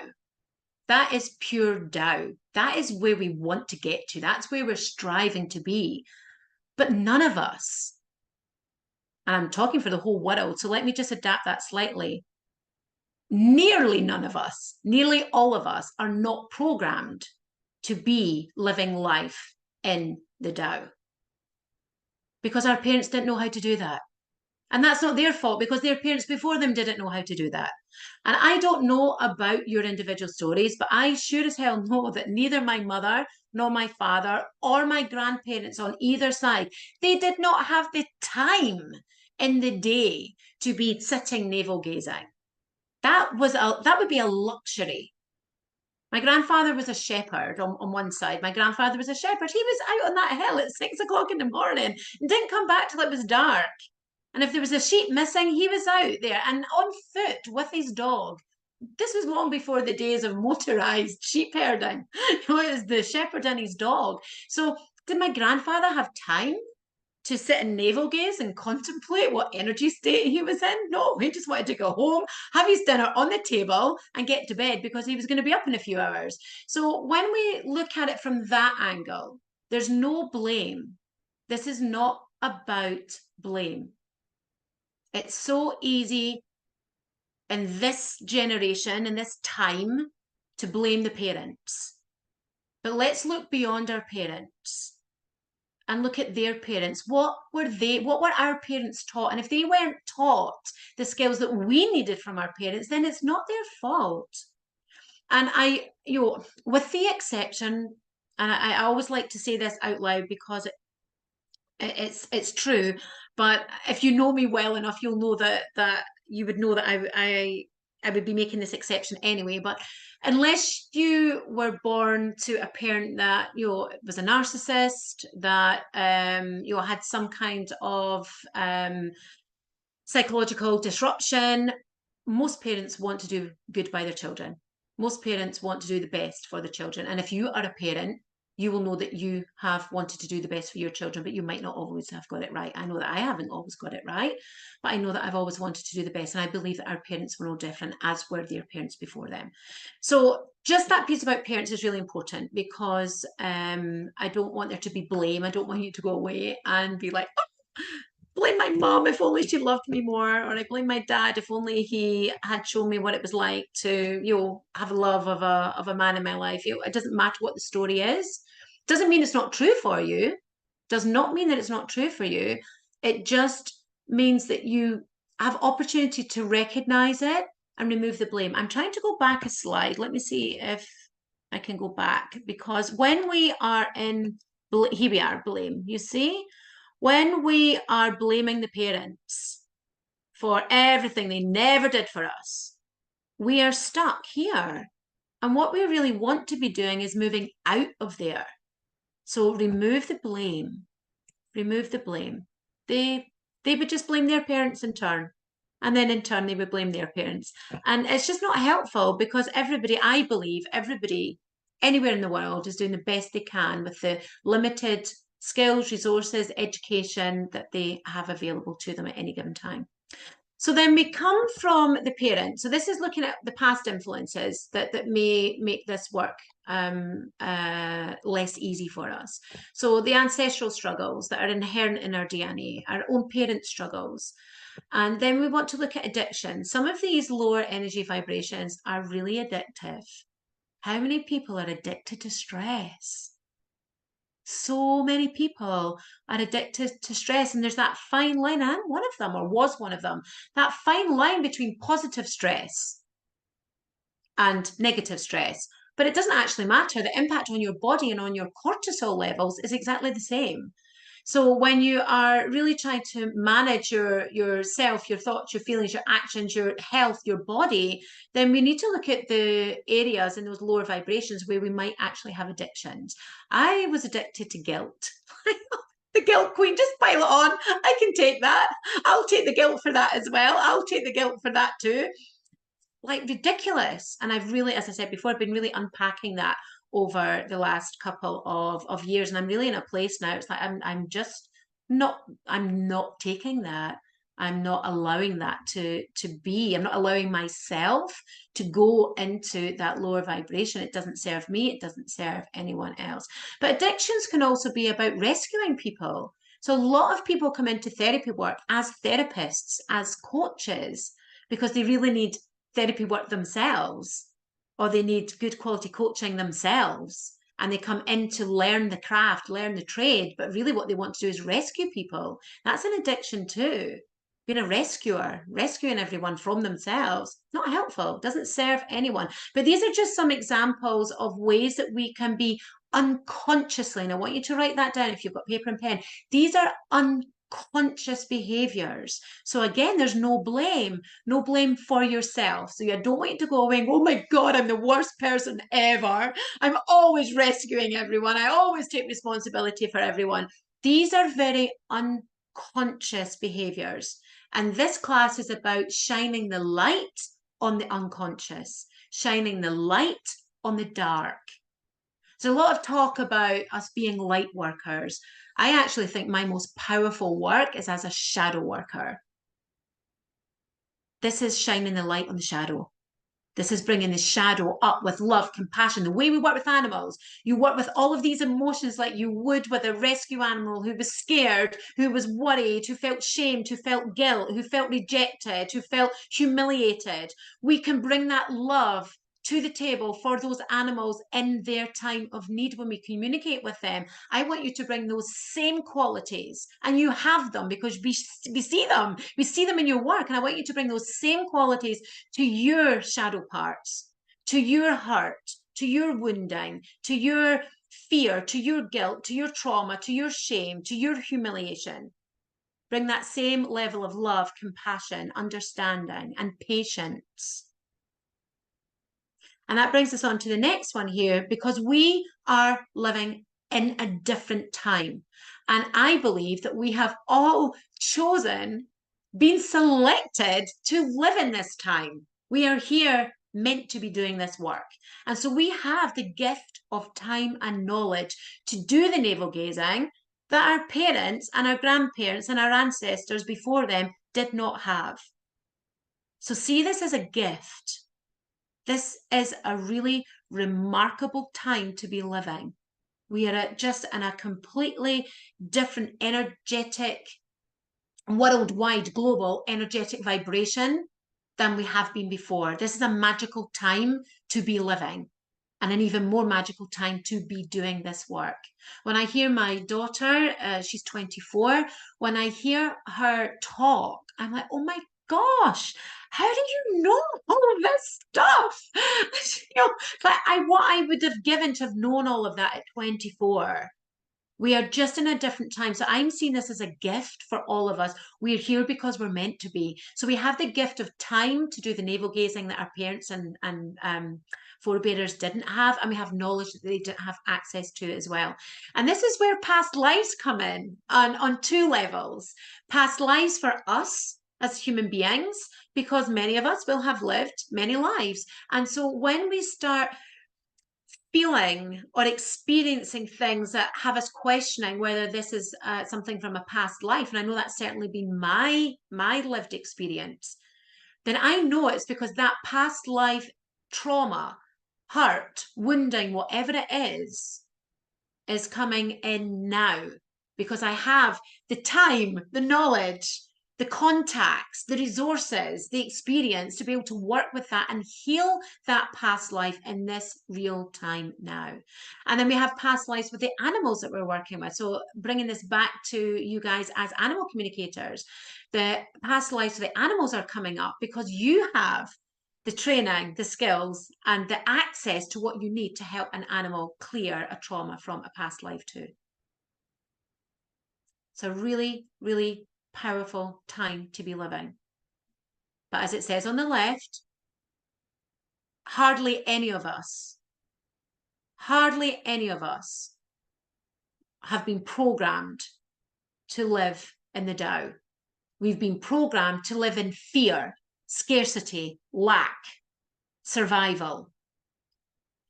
That is pure Tao. That is where we want to get to. That's where we're striving to be. But none of us, and I'm talking for the whole world, so let me just adapt that slightly. Nearly none of us, nearly all of us are not programmed to be living life in the Tao because our parents didn't know how to do that. And that's not their fault because their parents before them didn't know how to do that. And I don't know about your individual stories, but I sure as hell know that neither my mother nor my father or my grandparents on either side, they did not have the time in the day to be sitting navel gazing. That would be a luxury. My grandfather was a shepherd on one side. My grandfather was a shepherd. He was out on that hill at 6 o'clock in the morning and didn't come back till it was dark. And if there was a sheep missing, he was out there and on foot with his dog. This was long before the days of motorized sheep herding. It was the shepherd and his dog. So did my grandfather have time to sit and navel gaze and contemplate what energy state he was in? No, he just wanted to go home, have his dinner on the table, and get to bed because he was going to be up in a few hours. So when we look at it from that angle, there's no blame. This is not about blame. It's so easy in this generation, in this time, to blame the parents. But let's look beyond our parents and look at their parents. What were our parents taught? And if they weren't taught the skills that we needed from our parents, then it's not their fault. And with the exception, and I always like to say this out loud because it's true, but if you know me well enough, you'll know that you would know that I would be making this exception anyway. But unless you were born to a parent that was a narcissist, that had some kind of psychological disruption, most parents want to do good by their children. Most parents want to do the best for the children. And if you are a parent, you will know that you have wanted to do the best for your children, but you might not always have got it right. I know that I haven't always got it right, but I know that I've always wanted to do the best. And I believe that our parents were no different, as were their parents before them. So just that piece about parents is really important because I don't want there to be blame. I don't want you to go away and be like, oh, blame my mom if only she loved me more, or I blame my dad if only he had shown me what it was like to have a love of a man in my life. It doesn't matter what the story is. Doesn't mean it's not true for you. Does not mean that it's not true for you. It just means that you have opportunity to recognize it and remove the blame. I'm trying to go back a slide. Let me see if I can go back, because when we are in here we are, blame, you see, when we are blaming the parents for everything they never did for us, we are stuck here. And what we really want to be doing is moving out of there. So remove the blame. Remove the blame. They would just blame their parents in turn. And then in turn, they would blame their parents. And it's just not helpful because I believe everybody anywhere in the world is doing the best they can with the limited skills, resources, education that they have available to them at any given time. So then we come from the parent. So this is looking at the past influences that may make this work less easy for us. So the ancestral struggles that are inherent in our DNA, our own parent struggles. And then we want to look at addiction. Some of these lower energy vibrations are really addictive. How many people are addicted to stress? So many people are addicted to stress, and there's that fine line. I'm one of them, or was one of them, that fine line between positive stress and negative stress. But it doesn't actually matter. The impact on your body and on your cortisol levels is exactly the same. So when you are really trying to manage yourself, your thoughts, your feelings, your actions, your health, your body, then we need to look at the areas in those lower vibrations where we might actually have addictions. I was addicted to guilt. The guilt queen, just pile it on. I can take that. I'll take the guilt for that as well. I'll take the guilt for that too. Like ridiculous. And I've really, as I said before, I've been really unpacking that over the last couple of years. And I'm really in a place now. It's like I'm just not, I'm not taking that. I'm not allowing that to be. I'm not allowing myself to go into that lower vibration. It doesn't serve me, it doesn't serve anyone else. But addictions can also be about rescuing people. So a lot of people come into therapy work as therapists, as coaches, because they really need therapy work themselves, or they need good quality coaching themselves, and they come in to learn the craft, learn the trade, but really what they want to do is rescue people. That's an addiction too. Being a rescuer, rescuing everyone from themselves, not helpful, doesn't serve anyone. But these are just some examples of ways that we can be unconsciously, and I want you to write that down if you've got paper and pen. These are unconscious behaviors. So again, there's no blame for yourself. So I don't want you to go away, oh my God, I'm the worst person ever. I'm always rescuing everyone. I always take responsibility for everyone. These are very unconscious behaviors. And this class is about shining the light on the unconscious, shining the light on the dark. There's a lot of talk about us being light workers. I actually think my most powerful work is as a shadow worker. This is shining the light on the shadow. This is bringing the shadow up with love, compassion, the way we work with animals. You work with all of these emotions like you would with a rescue animal who was scared, who was worried, who felt shamed, who felt guilt, who felt rejected, who felt humiliated. We can bring that love to the table for those animals in their time of need when we communicate with them. I want you to bring those same qualities, and you have them because we see them. We see them in your work, and I want you to bring those same qualities to your shadow parts, to your hurt, to your wounding, to your fear, to your guilt, to your trauma, to your shame, to your humiliation. Bring that same level of love, compassion, understanding, and patience. And that brings us on to the next one here, because we are living in a different time. And I believe that we have all chosen, been selected to live in this time. We are here meant to be doing this work. And so we have the gift of time and knowledge to do the navel gazing that our parents and our grandparents and our ancestors before them did not have. So see this as a gift. This is a really remarkable time to be living. We are just in a completely different energetic, worldwide, global energetic vibration than we have been before. This is a magical time to be living, and an even more magical time to be doing this work. When I hear my daughter, she's 24, when I hear her talk, I'm like, oh my gosh, how do you know all of this stuff? You know, like what I would have given to have known all of that at 24. We are just in a different time. So I'm seeing this as a gift for all of us. We're here because we're meant to be. So we have the gift of time to do the navel gazing that our parents and forebearers didn't have. And we have knowledge that they didn't have access to as well. And this is where past lives come in on two levels. Past lives for us as human beings, because many of us will have lived many lives. And so when we start feeling or experiencing things that have us questioning whether this is something from a past life, and I know that's certainly been my lived experience, then I know it's because that past life trauma, hurt, wounding, whatever it is coming in now, because I have the time, the knowledge, the contacts, the resources, the experience to be able to work with that and heal that past life in this real time now. And then we have past lives with the animals that we're working with. So bringing this back to you guys as animal communicators, the past lives with the animals are coming up because you have the training, the skills, and the access to what you need to help an animal clear a trauma from a past life too. It's a really, really powerful time to be living. But as it says on the left, hardly any of us have been programmed to live in the Tao. We've been programmed to live in fear, scarcity, lack, survival.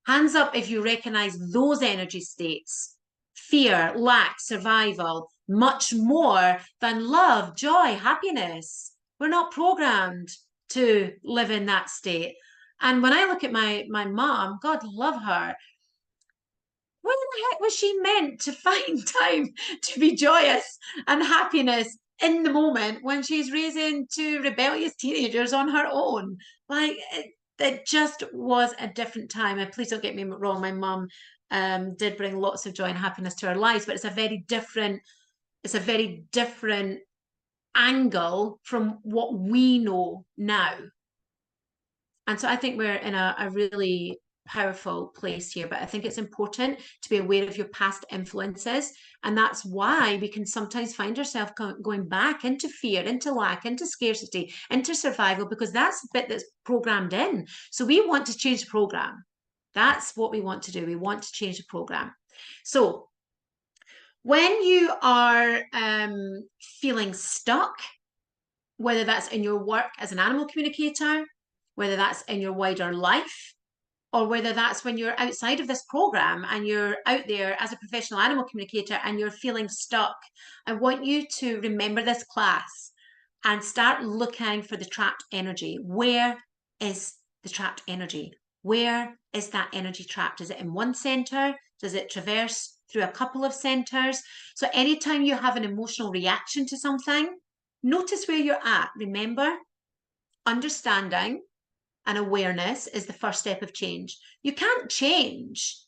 Hands up if you recognize those energy states: fear, lack, survival, much more than love, joy, happiness. We're not programmed to live in that state. And when I look at my mom, God love her, when the heck was she meant to find time to be joyous and happiness in the moment when she's raising two rebellious teenagers on her own? Like, it just was a different time. And please don't get me wrong, my mum did bring lots of joy and happiness to our lives, but it's a very different angle from what we know now. And so I think we're in a really powerful place here, but I think it's important to be aware of your past influences. And that's why we can sometimes find ourselves going back into fear, into lack, into scarcity, into survival, because that's the bit that's programmed in. So we want to change the program. That's what we want to do. We want to change the program. So when you are feeling stuck, whether that's in your work as an animal communicator, whether that's in your wider life, or whether that's when you're outside of this program and you're out there as a professional animal communicator and you're feeling stuck, I want you to remember this class and start looking for the trapped energy. Where is the trapped energy? Where is that energy trapped? Is it in one center? Does it traverse through a couple of centers? So anytime you have an emotional reaction to something, notice where you're at. Remember, understanding and awareness is the first step of change. You can't change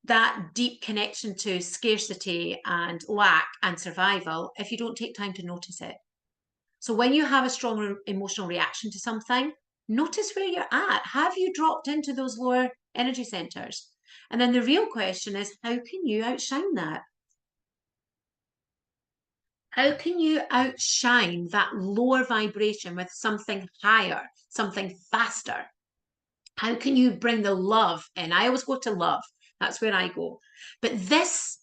that deep connection to scarcity and lack and survival if you don't take time to notice it. So when you have a strong emotional reaction to something, notice where you're at. Have you dropped into those lower energy centers? And then the real question is, how can you outshine that? How can you outshine that lower vibration with something higher, something faster? How can you bring the love in? I always go to love. That's where I go. But this,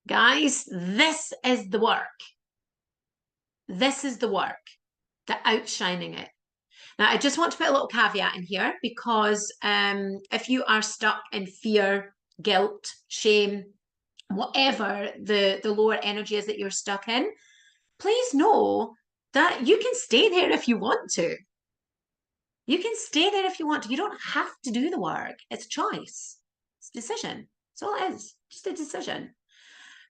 guys, this is the work. This is the work, the outshining it. Now, I just want to put a little caveat in here, because if you are stuck in fear, guilt, shame, whatever the lower energy is that you're stuck in, please know that you can stay there if you want to. You can stay there if you want to. You don't have to do the work. It's a choice. It's a decision. That's all it is. Just a decision.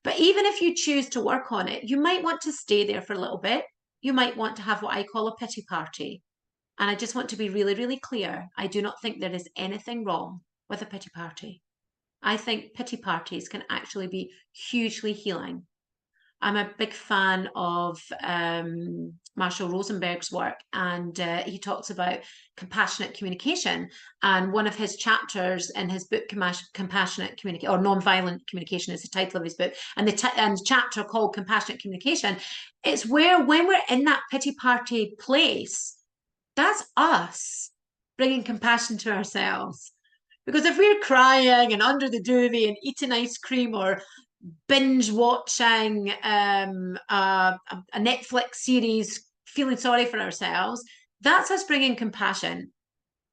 But even if you choose to work on it, you might want to stay there for a little bit. You might want to have what I call a pity party. And I just want to be really, really clear. I do not think there is anything wrong with a pity party. I think pity parties can actually be hugely healing. I'm a big fan of Marshall Rosenberg's work, and he talks about compassionate communication. And one of his chapters in his book, Compassionate Communication, or Nonviolent Communication is the title of his book, and the chapter called Compassionate Communication, it's where when we're in that pity party place, that's us bringing compassion to ourselves. Because if we're crying and under the duvet and eating ice cream or binge watching a Netflix series, feeling sorry for ourselves, that's us bringing compassion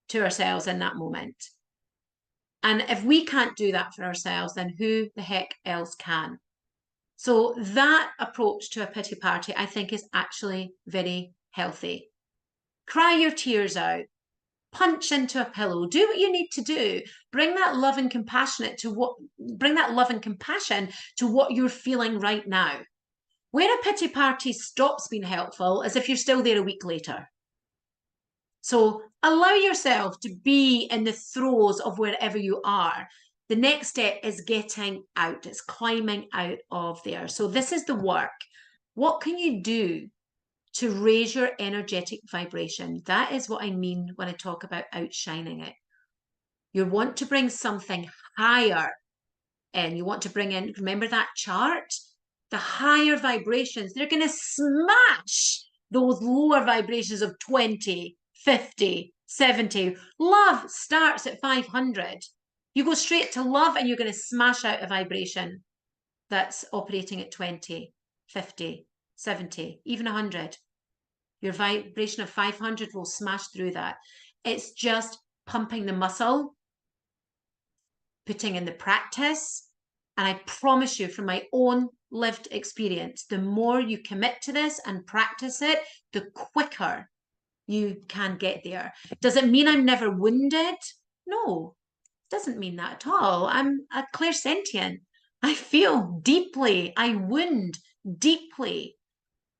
to ourselves in that moment. And if we can't do that for ourselves, then who the heck else can? So that approach to a pity party, I think, is actually very healthy. Cry your tears out, punch into a pillow, do what you need to do. Bring that love and compassion to what you're feeling right now. Where a pity party stops being helpful is if you're still there a week later. So allow yourself to be in the throes of wherever you are. The next step is getting out. It's climbing out of there. So this is the work. What can you do to raise your energetic vibration? That is what I mean when I talk about outshining it. You want to bring something higher in. You want to bring in, remember that chart? The higher vibrations, they're going to smash those lower vibrations of 20, 50, 70. Love starts at 500. You go straight to love and you're going to smash out a vibration that's operating at 20, 50, 70, even 100. Your vibration of 500 will smash through that. It's just pumping the muscle, putting in the practice. And I promise you from my own lived experience, the more you commit to this and practice it, the quicker you can get there. Does it mean I'm never wounded? No, it doesn't mean that at all. I'm a clairsentient. I feel deeply. I wound deeply.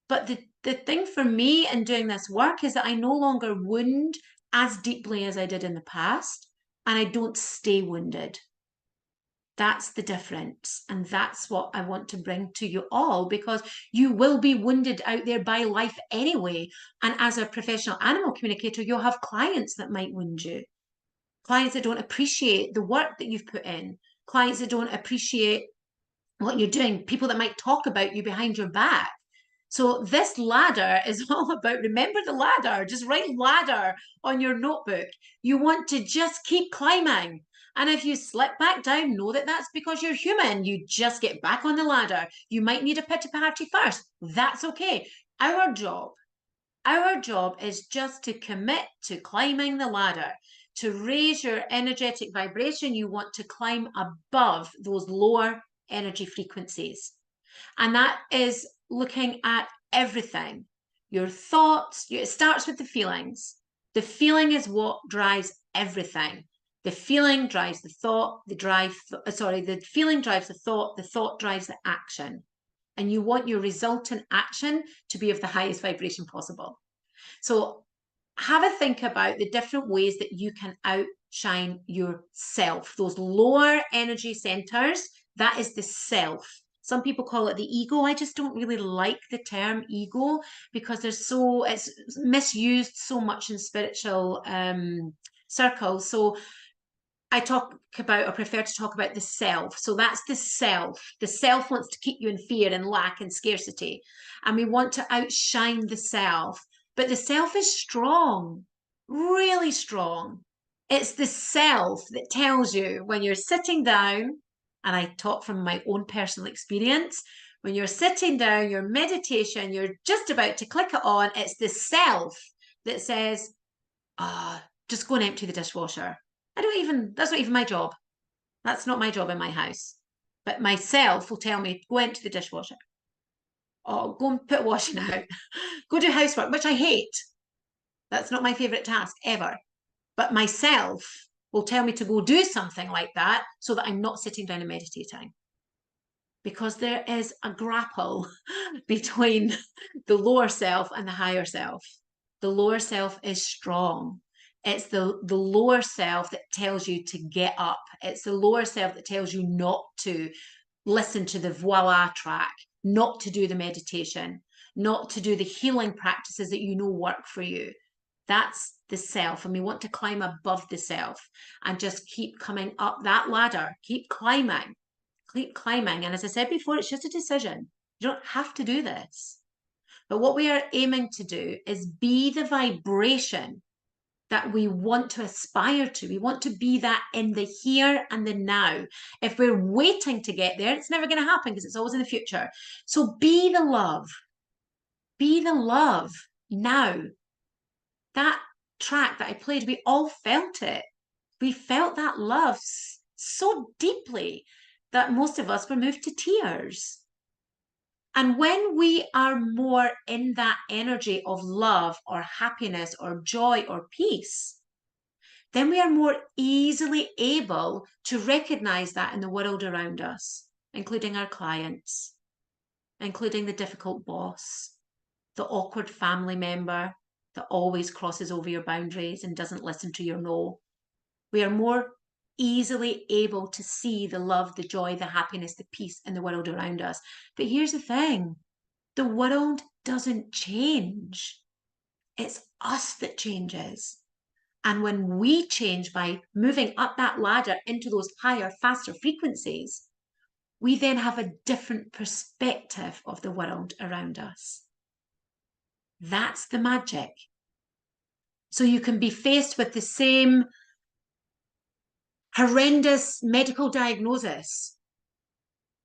But the thing for me in doing this work is that I no longer wound as deeply as I did in the past, and I don't stay wounded. That's the difference. And that's what I want to bring to you all, because you will be wounded out there by life anyway. And as a professional animal communicator, you'll have clients that might wound you, clients that don't appreciate the work that you've put in, clients that don't appreciate what you're doing, people that might talk about you behind your back. So this ladder is all about, remember the ladder, just write ladder on your notebook. You want to just keep climbing. And if you slip back down, know that that's because you're human. You just get back on the ladder. You might need a pity party first. That's okay. Our job is just to commit to climbing the ladder. To raise your energetic vibration, you want to climb above those lower energy frequencies. And that is looking at everything. Your thoughts, it starts with the feelings. The feeling is what drives everything. The feeling drives the thought, the feeling drives the thought drives the action. And you want your resultant action to be of the highest vibration possible. So have a think about the different ways that you can outshine yourself. Those lower energy centers, that is the self. Some people call it the ego. I just don't really like the term ego because it's misused so much in spiritual circles. So I prefer to talk about the self. So that's the self. The self wants to keep you in fear and lack and scarcity. And we want to outshine the self. But the self is strong, really strong. It's the self that tells you when you're sitting down, and I talk from my own personal experience, when you're sitting down, your meditation, you're just about to click it on, it's the self that says, just go and empty the dishwasher. That's not even my job. That's not my job in my house. But myself will tell me, go empty the dishwasher. Or go and put washing out. Go do housework, which I hate. That's not my favorite task ever. But myself will tell me to go do something like that so that I'm not sitting down and meditating. Because there is a grapple between the lower self and the higher self. The lower self is strong. It's the lower self that tells you to get up. It's the lower self that tells you not to listen to the voila track, not to do the meditation, not to do the healing practices that you know work for you. That's the self. And we want to climb above the self and just keep coming up that ladder, keep climbing. And as I said before, it's just a decision. You don't have to do this. But what we are aiming to do is be the vibration that we want to aspire to. We want to be that in the here and the now. If we're waiting to get there, it's never going to happen because it's always in the future. So be the love. Be the love now. That track that I played, we all felt it. We felt that love so deeply that most of us were moved to tears. And when we are more in that energy of love or happiness or joy or peace, then we are more easily able to recognize that in the world around us, including our clients, including the difficult boss, the awkward family member that always crosses over your boundaries and doesn't listen to your no. We are more easily able to see the love, the joy, the happiness, the peace in the world around us. But here's the thing, the world doesn't change. It's us that changes. And when we change by moving up that ladder into those higher, faster frequencies, we then have a different perspective of the world around us. That's the magic. So you can be faced with the same horrendous medical diagnosis,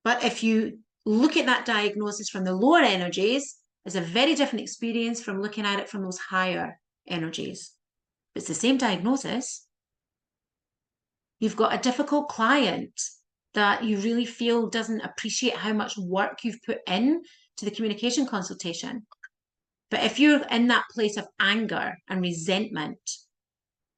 but if you look at that diagnosis from the lower energies, it's a very different experience from looking at it from those higher energies. It's the same diagnosis. You've got a difficult client that you really feel doesn't appreciate how much work you've put in to the communication consultation. But if you're in that place of anger and resentment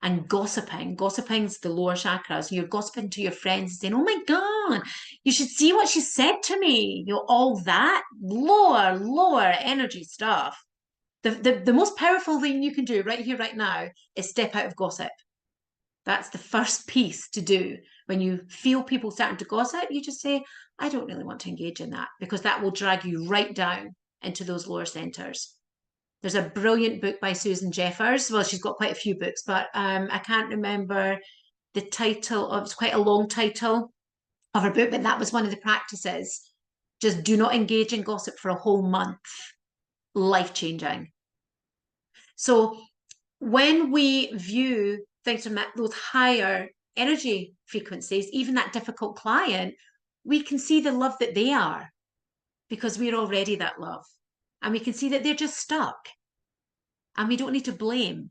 and gossiping's the lower chakras, you're gossiping to your friends saying, oh my God, you should see what she said to me. You know, all that lower energy stuff. The most powerful thing you can do right here, right now, is step out of gossip. That's the first piece to do. When you feel people starting to gossip, you just say, I don't really want to engage in that, because that will drag you right down into those lower centers. There's a brilliant book by Susan Jeffers. Well, she's got quite a few books, but I can't remember the title of, it's quite a long title of her book, but that was one of the practices. Just do not engage in gossip for a whole month. Life-changing. So when we view things from those higher energy frequencies, even that difficult client, we can see the love that they are, because we're already that love. And we can see that they're just stuck. And we don't need to blame.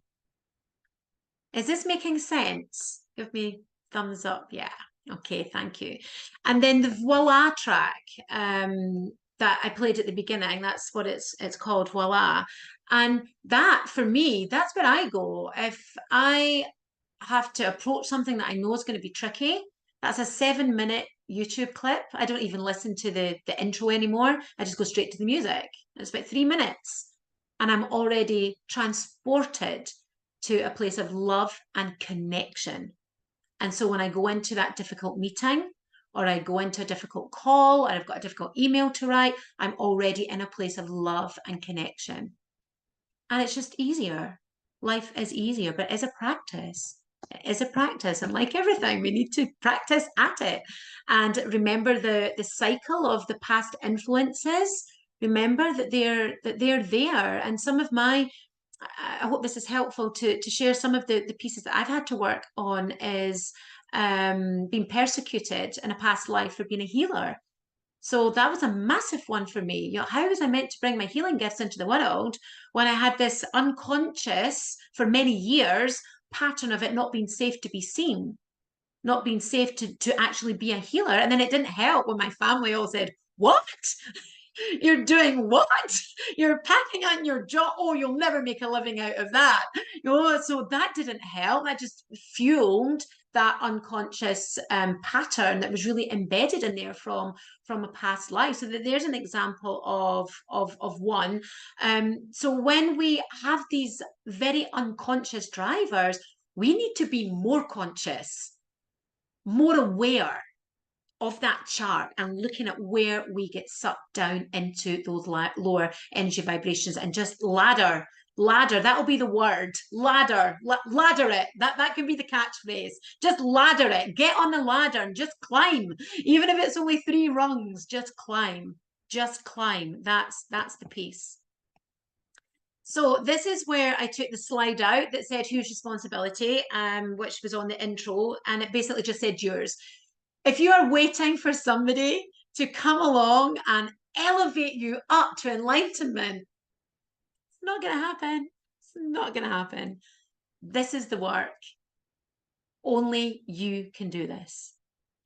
Is this making sense? Give me thumbs up. Yeah. Okay, thank you. And then the voila track that I played at the beginning, that's what it's called, voila. And that, for me, that's where I go. If I have to approach something that I know is going to be tricky, that's a 7-minute YouTube clip. I don't even listen to the intro anymore. I just go straight to the music. It's about 3 minutes. And I'm already transported to a place of love and connection. And so when I go into that difficult meeting, or I go into a difficult call, or I've got a difficult email to write, I'm already in a place of love and connection. And it's just easier. Life is easier, but it's a practice. It is a practice. And like everything, we need to practice at it. And remember the cycle of the past influences. Remember that they're there. And some of my, I hope this is helpful to share some of the pieces that I've had to work on, is being persecuted in a past life for being a healer. So that was a massive one for me. You know, how was I meant to bring my healing gifts into the world when I had this unconscious, for many years, pattern of it not being safe to be seen, not being safe to actually be a healer? And then it didn't help when my family all said, what? You're doing what? You're packing on your job. Oh, you'll never make a living out of that. You know, so that didn't help. That just fueled that unconscious pattern that was really embedded in there from a past life. So that there's an example of one. So when we have these very unconscious drivers, we need to be more conscious, more aware of that chart, and looking at where we get sucked down into those lower energy vibrations, and just ladder, that'll be the word, ladder it. That can be the catchphrase. Just ladder it. Get on the ladder and just climb. Even if it's only 3 rungs, just climb. That's the piece. So this is where I took the slide out that said whose responsibility, which was on the intro, and it basically just said yours. If you are waiting for somebody to come along and elevate you up to enlightenment, it's not going to happen. It's not going to happen. This is the work. Only you can do this.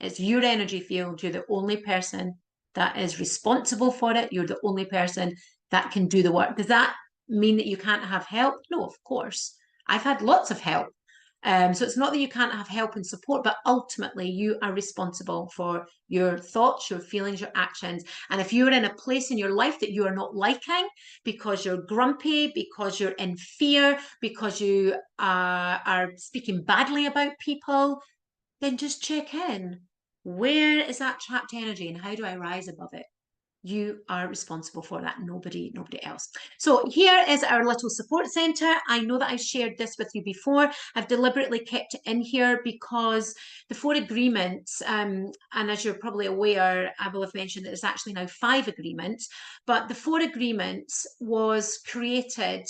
It's your energy field. You're the only person that is responsible for it. You're the only person that can do the work. Does that mean that you can't have help? No, of course. I've had lots of help. So it's not that you can't have help and support, but ultimately you are responsible for your thoughts, your feelings, your actions. And if you're in a place in your life that you are not liking because you're grumpy, because you're in fear, because you are speaking badly about people, then just check in. Where is that trapped energy and how do I rise above it? You are responsible for that, nobody else. So here is our little support center. I know that I've shared this with you before. I've deliberately kept it in here because the 4 agreements, and as you're probably aware, I will have mentioned that there's actually now 5 agreements, but the 4 agreements was created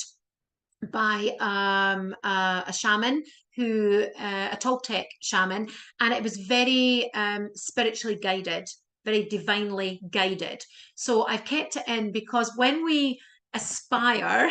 by a shaman who a Toltec shaman, and it was very spiritually guided, very divinely guided. So I've kept it in because when we aspire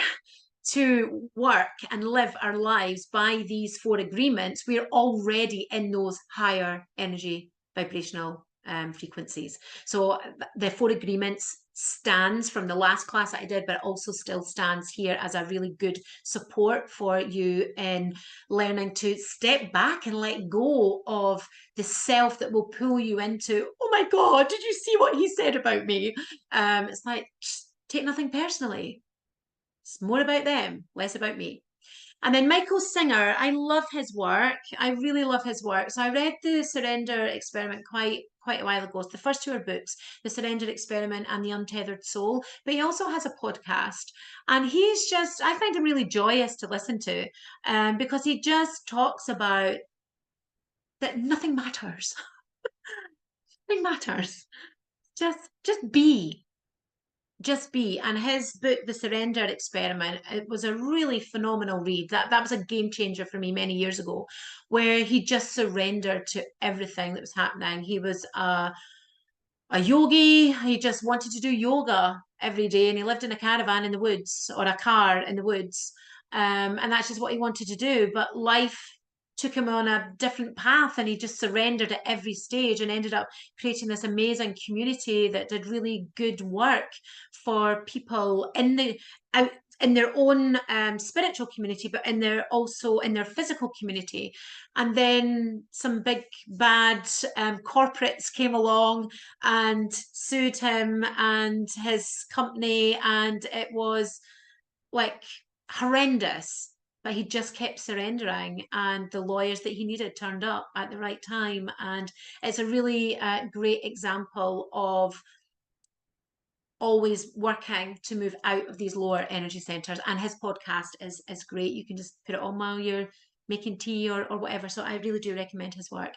to work and live our lives by these 4 agreements, we're already in those higher energy vibrational frequencies. So the 4 agreements stands from the last class that I did, but it also still stands here as a really good support for you in learning to step back and let go of the self that will pull you into, oh my God, did you see what he said about me? It's like, take nothing personally. It's more about them, less about me. And then Michael Singer, I love his work. I really love his work. So I read the Surrender Experiment quite a while ago. It's the first 2 are books, The Surrender Experiment and The Untethered Soul. But he also has a podcast. And he's just, I find him really joyous to listen to because he just talks about that nothing matters. Nothing matters. Just be. Just be. And his book, The Surrender Experiment, it was a really phenomenal read. That was a game changer for me many years ago, where he just surrendered to everything that was happening. He was a yogi. He just wanted to do yoga every day, and he lived in a caravan in the woods or a car in the woods. And that's just what he wanted to do. But life took him on a different path, and he just surrendered at every stage and ended up creating this amazing community that did really good work for people in the out in their own spiritual community, but in their also in their physical community. And then some big bad corporates came along and sued him and his company, and it was like horrendous. But he just kept surrendering, and the lawyers that he needed turned up at the right time. And it's a really great example of always working to move out of these lower energy centers. And his podcast is great. You can just put it on while you're making tea or whatever. So I really do recommend his work.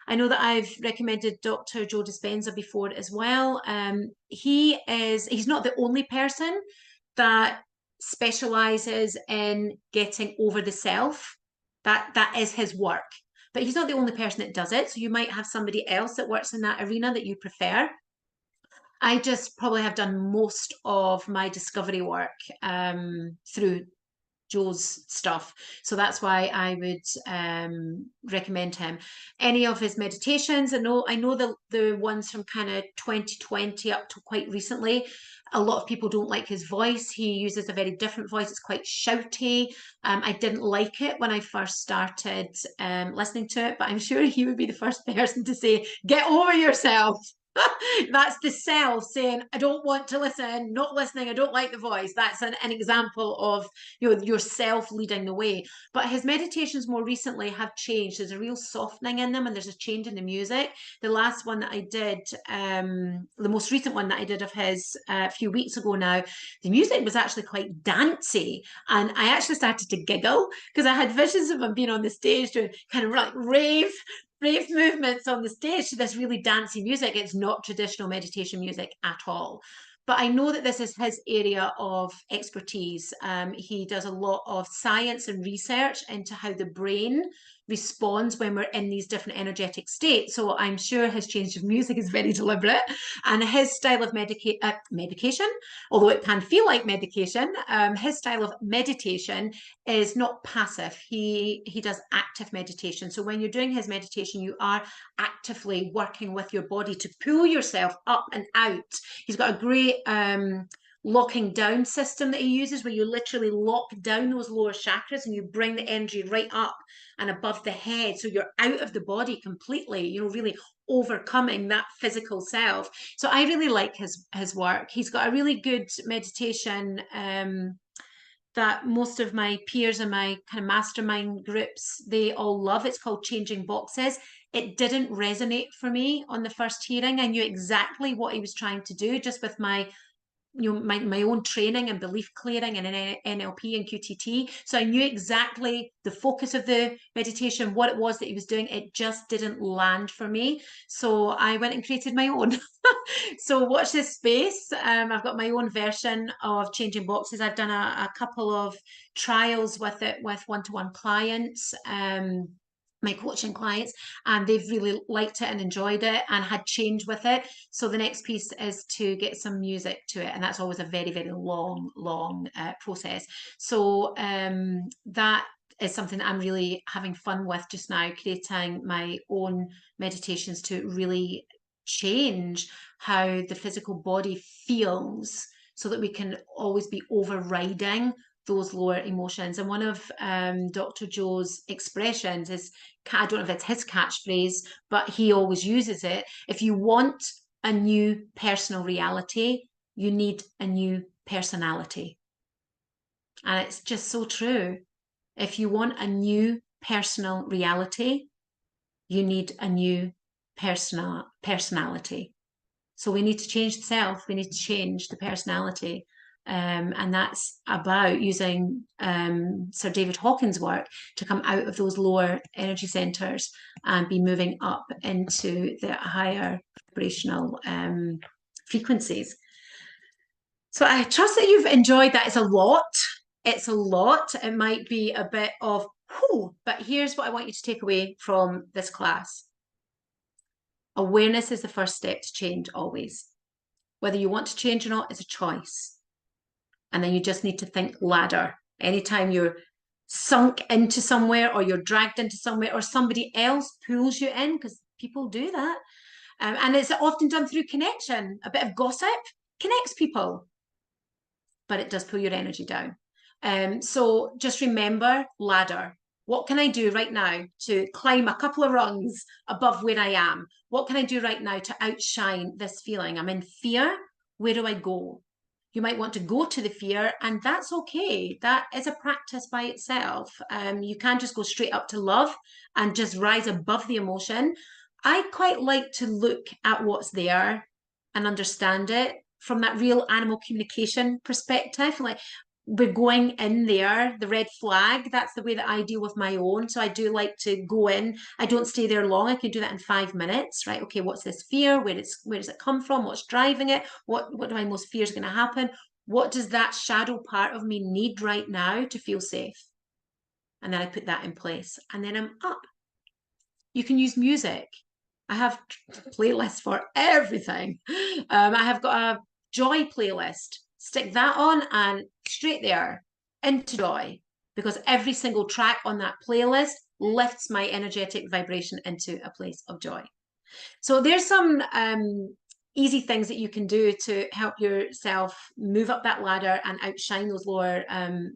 I know that I've recommended Dr. Joe Dispenza before as well. He's not the only person that specializes in getting over the self. That is his work. But he's not the only person that does it. So you might have somebody else that works in that arena that you prefer. I just probably have done most of my discovery work through Joe's stuff. So that's why I would recommend him. Any of his meditations, I know the ones from kind of 2020 up to quite recently. A lot of people don't like his voice. He uses a very different voice. It's quite shouty. I didn't like it when I first started listening to it, but I'm sure he would be the first person to say, get over yourself. That's the self saying, I don't want to listen, not listening, I don't like the voice. That's an example of yourself leading the way. But his meditations more recently have changed. There's a real softening in them, and there's a change in the music. The last one that I did, the most recent one that I did of his a few weeks ago now, the music was actually quite dancey. And I actually started to giggle because I had visions of him being on the stage doing kind of like rave movements on the stage to this really dancey music. It's not traditional meditation music at all. But I know that this is his area of expertise. He does a lot of science and research into how the brain responds when we're in these different energetic states. So I'm sure his change of music is very deliberate, and his style of medication, although it can feel like medication, his style of meditation is not passive. He does active meditation. So when you're doing his meditation, you are actively working with your body to pull yourself up and out. He's got a great locking down system that he uses, where you literally lock down those lower chakras and you bring the energy right up and above the head, so you're out of the body completely, you know, really overcoming that physical self. So I really like his work. He's got a really good meditation that most of my peers in my kind of mastermind groups, they all love. It's called Changing Boxes. It didn't resonate for me on the first hearing. I knew exactly what he was trying to do, just with my my own training and belief clearing and in NLP and QTT. So I knew exactly the focus of the meditation, what it was that he was doing. It just didn't land for me. So I went and created my own. So watch this space. I've got my own version of Changing Boxes. I've done a couple of trials with it with one-to-one clients. My coaching clients, and they've really liked it and enjoyed it and had change with it. So the next piece is to get some music to it, and that's always a very, very long process. So that is something that I'm really having fun with just now, creating my own meditations to really change how the physical body feels, so that we can always be overriding those lower emotions. And one of Dr. Joe's expressions is, I don't know if it's his catchphrase, but he always uses it. If you want a new personal reality, you need a new personality. And it's just so true. If you want a new personal reality, you need a new personality. So we need to change the self, we need to change the personality. And that's about using Sir David Hawkins' work to come out of those lower energy centers and be moving up into the higher vibrational frequencies. So I trust that you've enjoyed that. It's a lot. It's a lot. It might be a bit of, whew, but here's what I want you to take away from this class. Awareness is the first step to change, always. Whether you want to change or not is a choice. And then you just need to think ladder. Anytime you're sunk into somewhere, or you're dragged into somewhere, or somebody else pulls you in, because people do that. And it's often done through connection. A bit of gossip connects people, but it does pull your energy down. So just remember, ladder. What can I do right now to climb a couple of rungs above where I am? What can I do right now to outshine this feeling? I'm in fear. Where do I go? You might want to go to the fear, and that's okay. That is a practice by itself. You can just go straight up to love and just rise above the emotion. I quite like to look at what's there and understand it from that real animal communication perspective. Like, we're going in there, the red flag, that's the way that I deal with my own. So I do like to go in. I don't stay there long. I can do that in 5 minutes, right? Okay, what's this fear? Where does it come from? What's driving it? What do I most fear is going to happen? What does that shadow part of me need right now to feel safe? And then I put that in place, and then I'm up. You can use music. I have playlists for everything. I have got a joy playlist. Stick that on and straight there into joy, because every single track on that playlist lifts my energetic vibration into a place of joy. So there's some easy things that you can do to help yourself move up that ladder and outshine those lower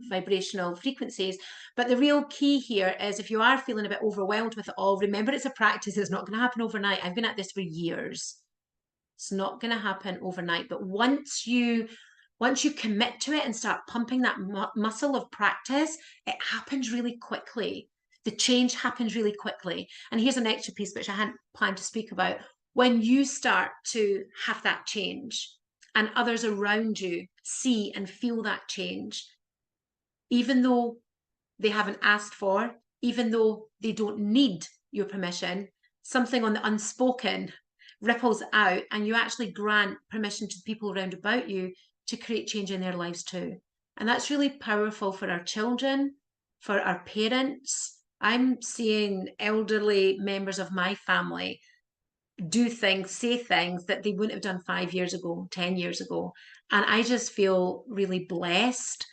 vibrational frequencies. But the real key here is, if you are feeling a bit overwhelmed with it all, remember it's a practice. It's not going to happen overnight. I've been at this for years. It's not going to happen overnight. But once you commit to it and start pumping that muscle of practice, it happens really quickly. The change happens really quickly. And here's an extra piece which I hadn't planned to speak about. When you start to have that change and others around you see and feel that change, even though they haven't asked for, even though they don't need your permission, something on the unspoken ripples out, and you actually grant permission to the people around about you to create change in their lives too. And that's really powerful for our children, for our parents, I'm seeing elderly members of my family do things, say things that they wouldn't have done 5 years ago, 10 years ago. And I just feel really blessed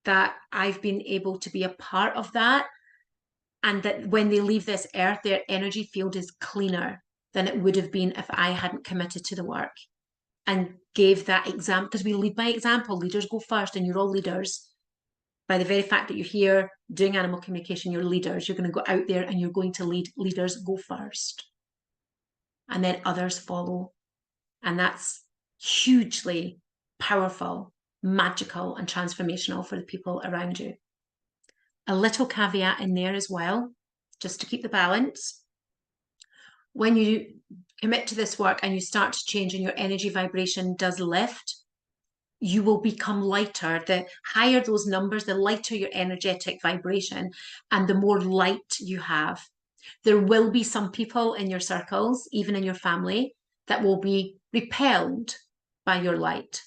that I've been able to be a part of that. And that when they leave this earth, their energy field is cleaner than it would have been if I hadn't committed to the work and gave that example. Because we lead by example, leaders go first, and you're all leaders. By the very fact that you're here doing animal communication, you're leaders. You're going to go out there and you're going to lead. Leaders go first, and then others follow. And that's hugely powerful, magical, and transformational for the people around you. A little caveat in there as well, just to keep the balance. When you commit to this work and you start to change and your energy vibration does lift, you will become lighter. The higher those numbers, the lighter your energetic vibration and the more light you have. There will be some people in your circles, even in your family, that will be repelled by your light.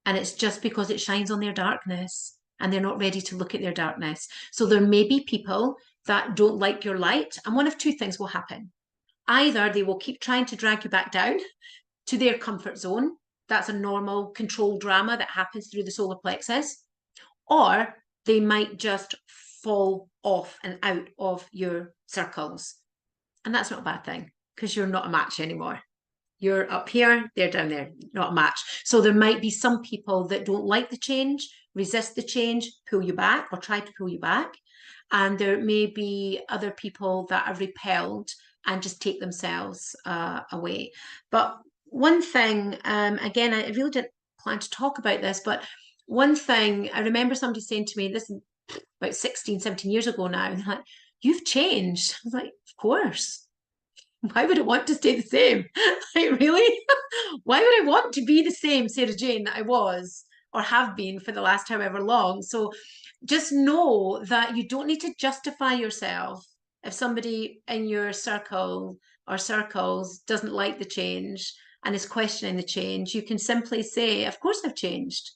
And it's just because it shines on their darkness and they're not ready to look at their darkness. So there may be people that don't like your light, and one of two things will happen. Either they will keep trying to drag you back down to their comfort zone. That's a normal control drama that happens through the solar plexus. Or they might just fall off and out of your circles. And that's not a bad thing, because you're not a match anymore. You're up here, they're down there, not a match. So there might be some people that don't like the change, resist the change, pull you back or try to pull you back. And there may be other people that are repelled and just take themselves away. But one thing, again, I really didn't plan to talk about this, but one thing I remember somebody saying to me, this is about 16, 17 years ago now, like, you've changed. I was like, of course. Why would I want to stay the same? Like, really? Why would I want to be the same Sarah Jane that I was or have been for the last however long? So just know that you don't need to justify yourself. If somebody in your circle or circles doesn't like the change and is questioning the change, you can simply say, of course I've changed.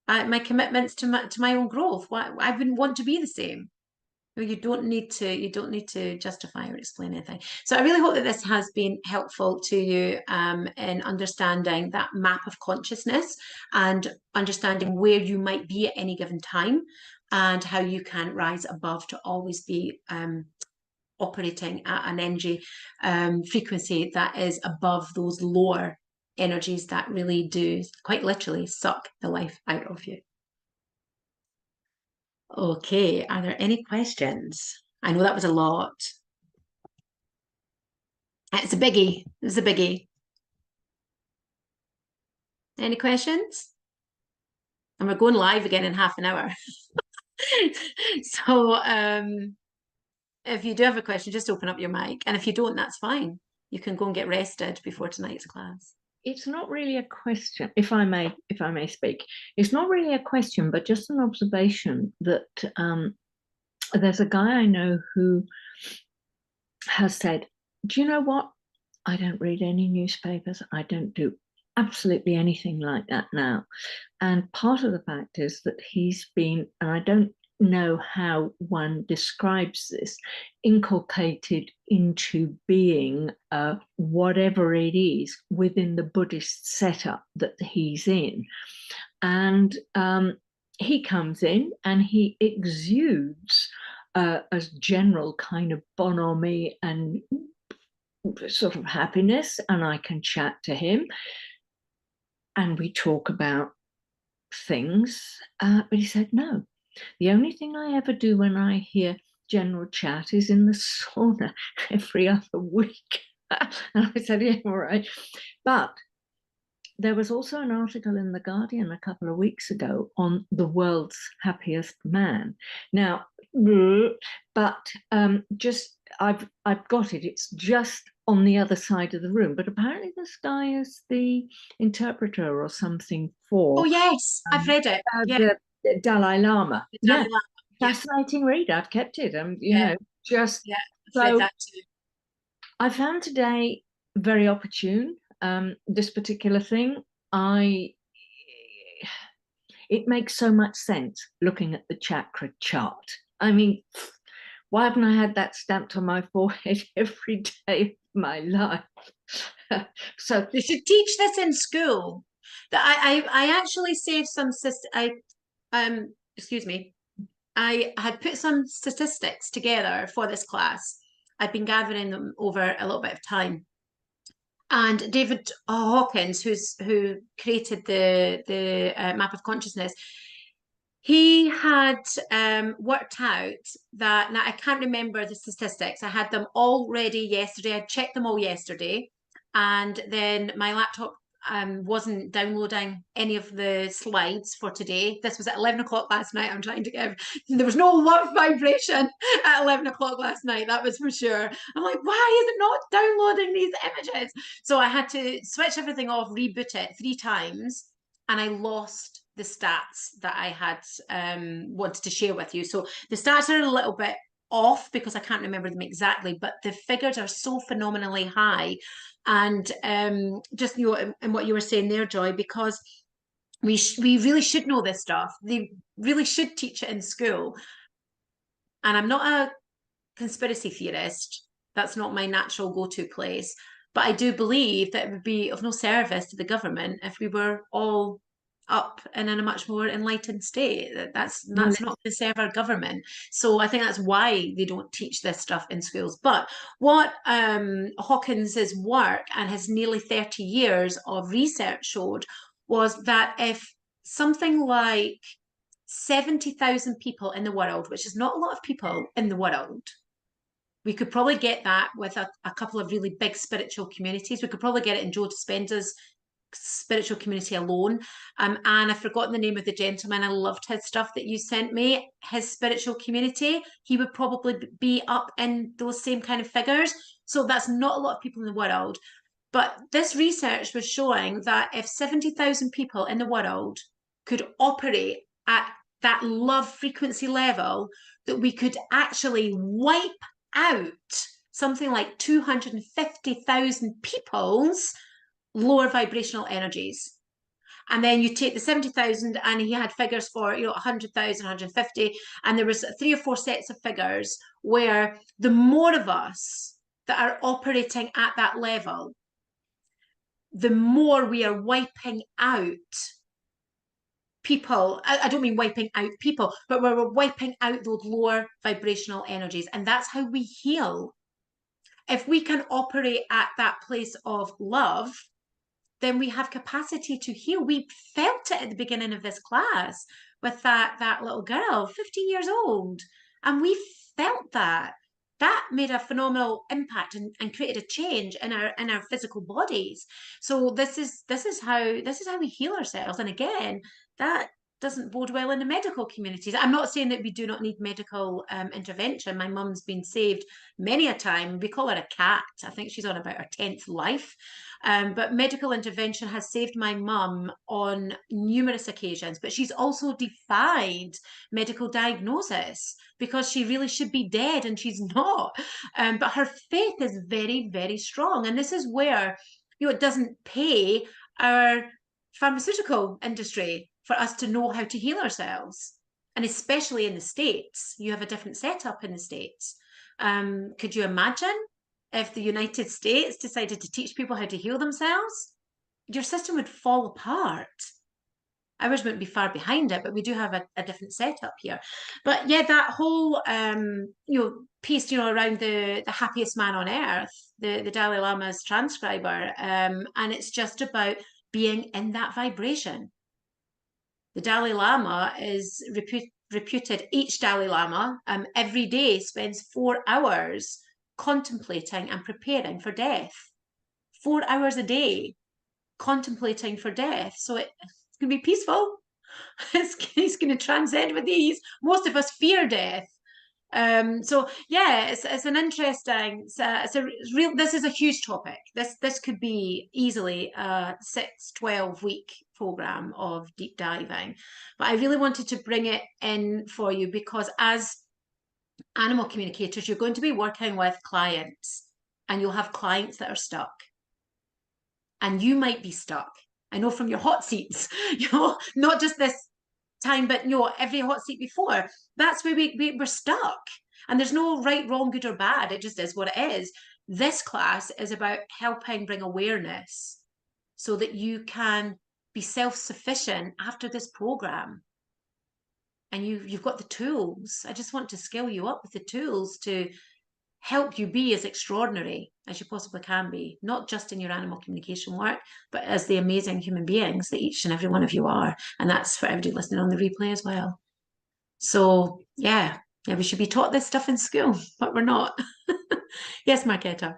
My commitments to my own growth. Why I wouldn't want to be the same. You don't need to justify or explain anything. So I really hope that this has been helpful to you in understanding that map of consciousness and understanding where you might be at any given time and how you can rise above to always be operating at an energy frequency that is above those lower energies that really do quite literally suck the life out of you. Okay, are there any questions? I know that was a lot. It's a biggie. It's a biggie. Any questions? And we're going live again in half an hour. So if you do have a question, just open up your mic. And if you don't, that's fine. You can go and get rested before tonight's class. It's not really a question, if I may speak. It's not really a question, but just an observation that there's a guy I know who has said, do you know what? I don't read any newspapers. I don't do absolutely anything like that now. And part of the fact is that he's been, and I don't know how one describes this, inculcated into being whatever it is within the Buddhist setup that he's in. And he comes in and he exudes a general kind of bonhomie and sort of happiness, and I can chat to him and we talk about things, but he said, no, the only thing I ever do when I hear general chat is in the sauna every other week. And I said, yeah, all right. But there was also an article in The Guardian a couple of weeks ago on the world's happiest man. Now, but just I've got it. It's just on the other side of the room. But apparently this guy is the interpreter or something for. Oh yes, I've read it. Yeah. The Dalai Lama. The Dalai Lama. Fascinating read. I've kept it. You know, just I've read that too. I found today very opportune. This particular thing, it makes so much sense looking at the chakra chart. I mean, Why haven't I had that stamped on my forehead every day of my life? So they should teach this in school. That I actually saved some excuse me. I had put some statistics together for this class. I've been gathering them over a little bit of time. And David Hawkins, who created the map of consciousness, he had worked out that, now I can't remember the statistics. I had them all ready yesterday. I checked them all yesterday, and then my laptop wasn't downloading any of the slides for today. This was at 11 o'clock last night. I'm trying to give, there was no love vibration at 11 o'clock last night, that was for sure. I'm like, why is it not downloading these images? So I had to switch everything off, reboot it 3 times, and I lost the stats that I had wanted to share with you. So the stats are a little bit off because I can't remember them exactly, but the figures are so phenomenally high. And just, you know, and what you were saying there, Joy, because we really should know this stuff. They really should teach it in school. And I'm not a conspiracy theorist. That's not my natural go-to place. But I do believe that it would be of no service to the government if we were all up and in a much more enlightened state. That's not going to serve our government. So I think that's why they don't teach this stuff in schools. But what Hawkins's work and his nearly 30 years of research showed was that if something like 70,000 people in the world, which is not a lot of people in the world, we could probably get that with a couple of really big spiritual communities. We could probably get it in Joe Dispenza's spiritual community alone. And I've forgotten the name of the gentleman. I loved his stuff that you sent me. His spiritual community, he would probably be up in those same kind of figures. So that's not a lot of people in the world. But this research was showing that if 70,000 people in the world could operate at that love frequency level, that we could actually wipe out something like 250,000 people's lower vibrational energies. And then you take the 70,000, and he had figures for, you know, 100,000, 150, and there was 3 or 4 sets of figures where the more of us that are operating at that level, the more we are wiping out people. I don't mean wiping out people, but we're wiping out those lower vibrational energies. And that's how we heal. If we can operate at that place of love, then we have capacity to heal. We felt it at the beginning of this class with that little girl, 15 years old. And we felt that. That made a phenomenal impact and created a change in our physical bodies. So this is how we heal ourselves. And again, that doesn't bode well in the medical communities. I'm not saying that we do not need medical intervention. My mum's been saved many a time. We call her a cat. I think she's on about her 10th life. But medical intervention has saved my mum on numerous occasions. But she's also defied medical diagnosis because she really should be dead and she's not. But her faith is very, very strong. And this is where, you know, it doesn't pay our pharmaceutical industry for us to know how to heal ourselves. And especially in the States, you have a different setup in the States. Could you imagine if the United States decided to teach people how to heal themselves? Your system would fall apart. Ours wouldn't be far behind it, but we do have a different setup here. But yeah, that whole you know, piece, you know, around the happiest man on earth, the Dalai Lama's transcriber, and it's just about being in that vibration. The Dalai Lama is reputed, each Dalai Lama every day spends 4 hours contemplating and preparing for death. 4 hours a day contemplating for death. So it's going to be peaceful. It's going to transcend with ease. Most of us fear death. So yeah, it's an interesting, it's real, this is a huge topic. This could be easily a 6-12 week program of deep diving, but I really wanted to bring it in for you because as animal communicators, you're going to be working with clients, and you'll have clients that are stuck, and you might be stuck. I know from your hot seats, you know, not just this time, but you know, every hot seat before. That's where we're stuck. And there's no right, wrong, good or bad. It just is what it is. This class is about helping bring awareness so that you can be self-sufficient after this program. And you've got the tools. I just want to skill you up with the tools to help you be as extraordinary as you possibly can be, not just in your animal communication work, but as the amazing human beings that each and every one of you are. And that's for everybody listening on the replay as well. So yeah, we should be taught this stuff in school, but we're not. Yes, Marketa.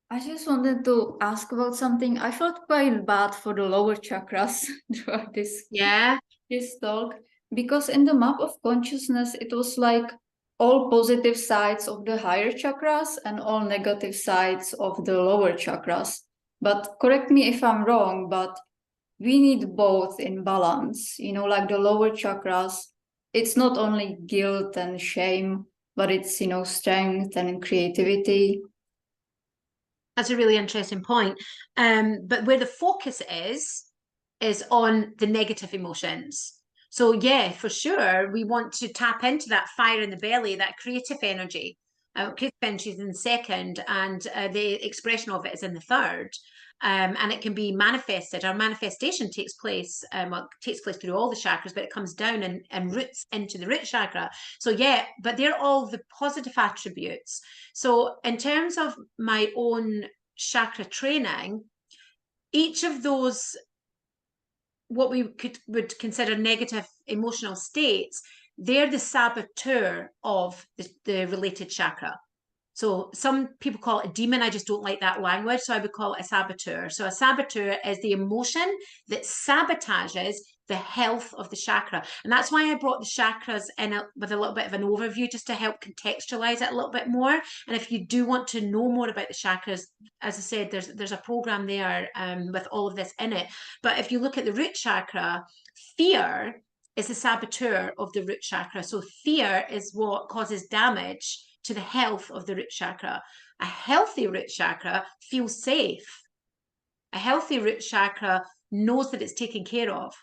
I just wanted to ask about something. I felt quite bad for the lower chakras throughout this talk, because in the map of consciousness, it was like all positive sides of the higher chakras and all negative sides of the lower chakras. But correct me if I'm wrong, but we need both in balance. You know, like the lower chakras, it's not only guilt and shame, but it's, you know, strength and creativity. That's a really interesting point. But where the focus is on the negative emotions. So yeah, for sure, we want to tap into that fire in the belly, that creative energy. Creative energy is in the second, and the expression of it is in the third. And it can be manifested. Our manifestation takes place, takes place through all the chakras, but it comes down and roots into the root chakra. So yeah, but they're all the positive attributes. So in terms of my own chakra training, each of those, what we would consider negative emotional states, they're the saboteur of the related chakra. So some people call it a demon. I just don't like that language. So I would call it a saboteur. So a saboteur is the emotion that sabotages the health of the chakra. And that's why I brought the chakras in with a little bit of an overview, just to help contextualize it a little bit more. And if you do want to know more about the chakras, as I said, there's a program there with all of this in it. But if you look at the root chakra, fear is the saboteur of the root chakra. So fear is what causes damage to the health of the root chakra. A healthy root chakra feels safe. A healthy root chakra knows that it's taken care of.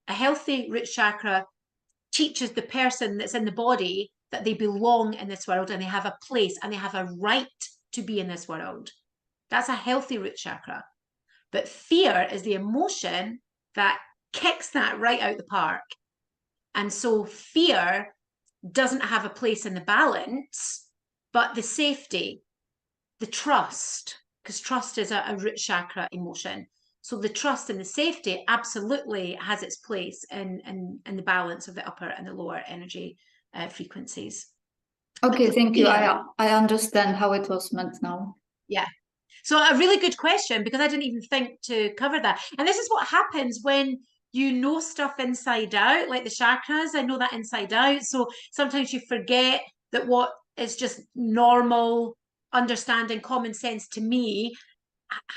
A healthy root chakra teaches the person that's in the body that they belong in this world and they have a place and they have a right to be in this world. That's a healthy root chakra. But fear is the emotion that kicks that right out the park. And so fear doesn't have a place in the balance, but the safety, the trust, because trust is a root chakra emotion. So the trust and the safety absolutely has its place in the balance of the upper and the lower energy frequencies. Okay, thank you. I understand how it was meant now. Yeah. So a really good question, because I didn't even think to cover that. And this is what happens when you know stuff inside out, like the chakras. I know that inside out. So sometimes you forget that what is just normal understanding, common sense to me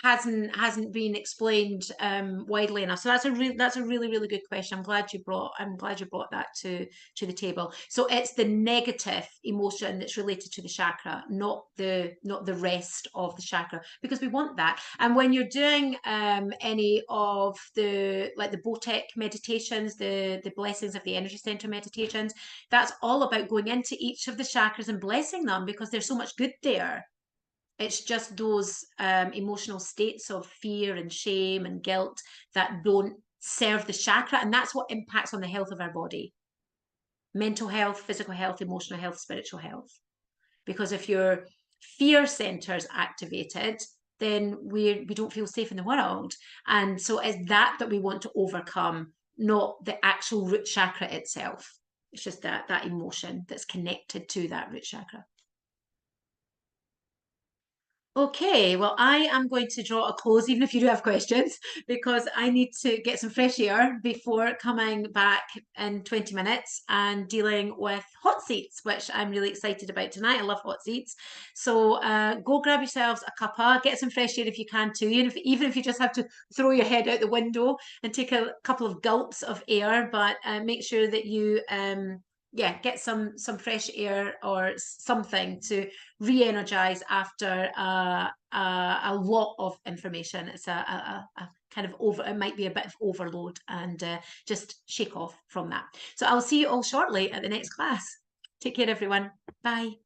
hasn't been explained widely enough. So that's a really good question. I'm glad you brought that to the table. So it's the negative emotion that's related to the chakra, not the rest of the chakra, because we want that. And when you're doing any of the, like the Botek meditations, the blessings of the energy center meditations, that's all about going into each of the chakras and blessing them, because there's so much good there. It's just those emotional states of fear and shame and guilt that don't serve the chakra, and that's what impacts on the health of our body. Mental health, physical health, emotional health, spiritual health. Because if your fear center's activated, then we don't feel safe in the world. And so it's that we want to overcome, not the actual root chakra itself. It's just that emotion that's connected to that root chakra. Okay, well, I am going to draw a close, even if you do have questions, because I need to get some fresh air before coming back in 20 minutes and dealing with hot seats, which I'm really excited about tonight. I love hot seats. So go grab yourselves a cuppa, get some fresh air if you can too, even if you just have to throw your head out the window and take a couple of gulps of air, but make sure that you get some fresh air or something to re-energize after a lot of information. It's a kind of it might be a bit of overload, and just shake off from that. So I'll see you all shortly at the next class. Take care, everyone. Bye.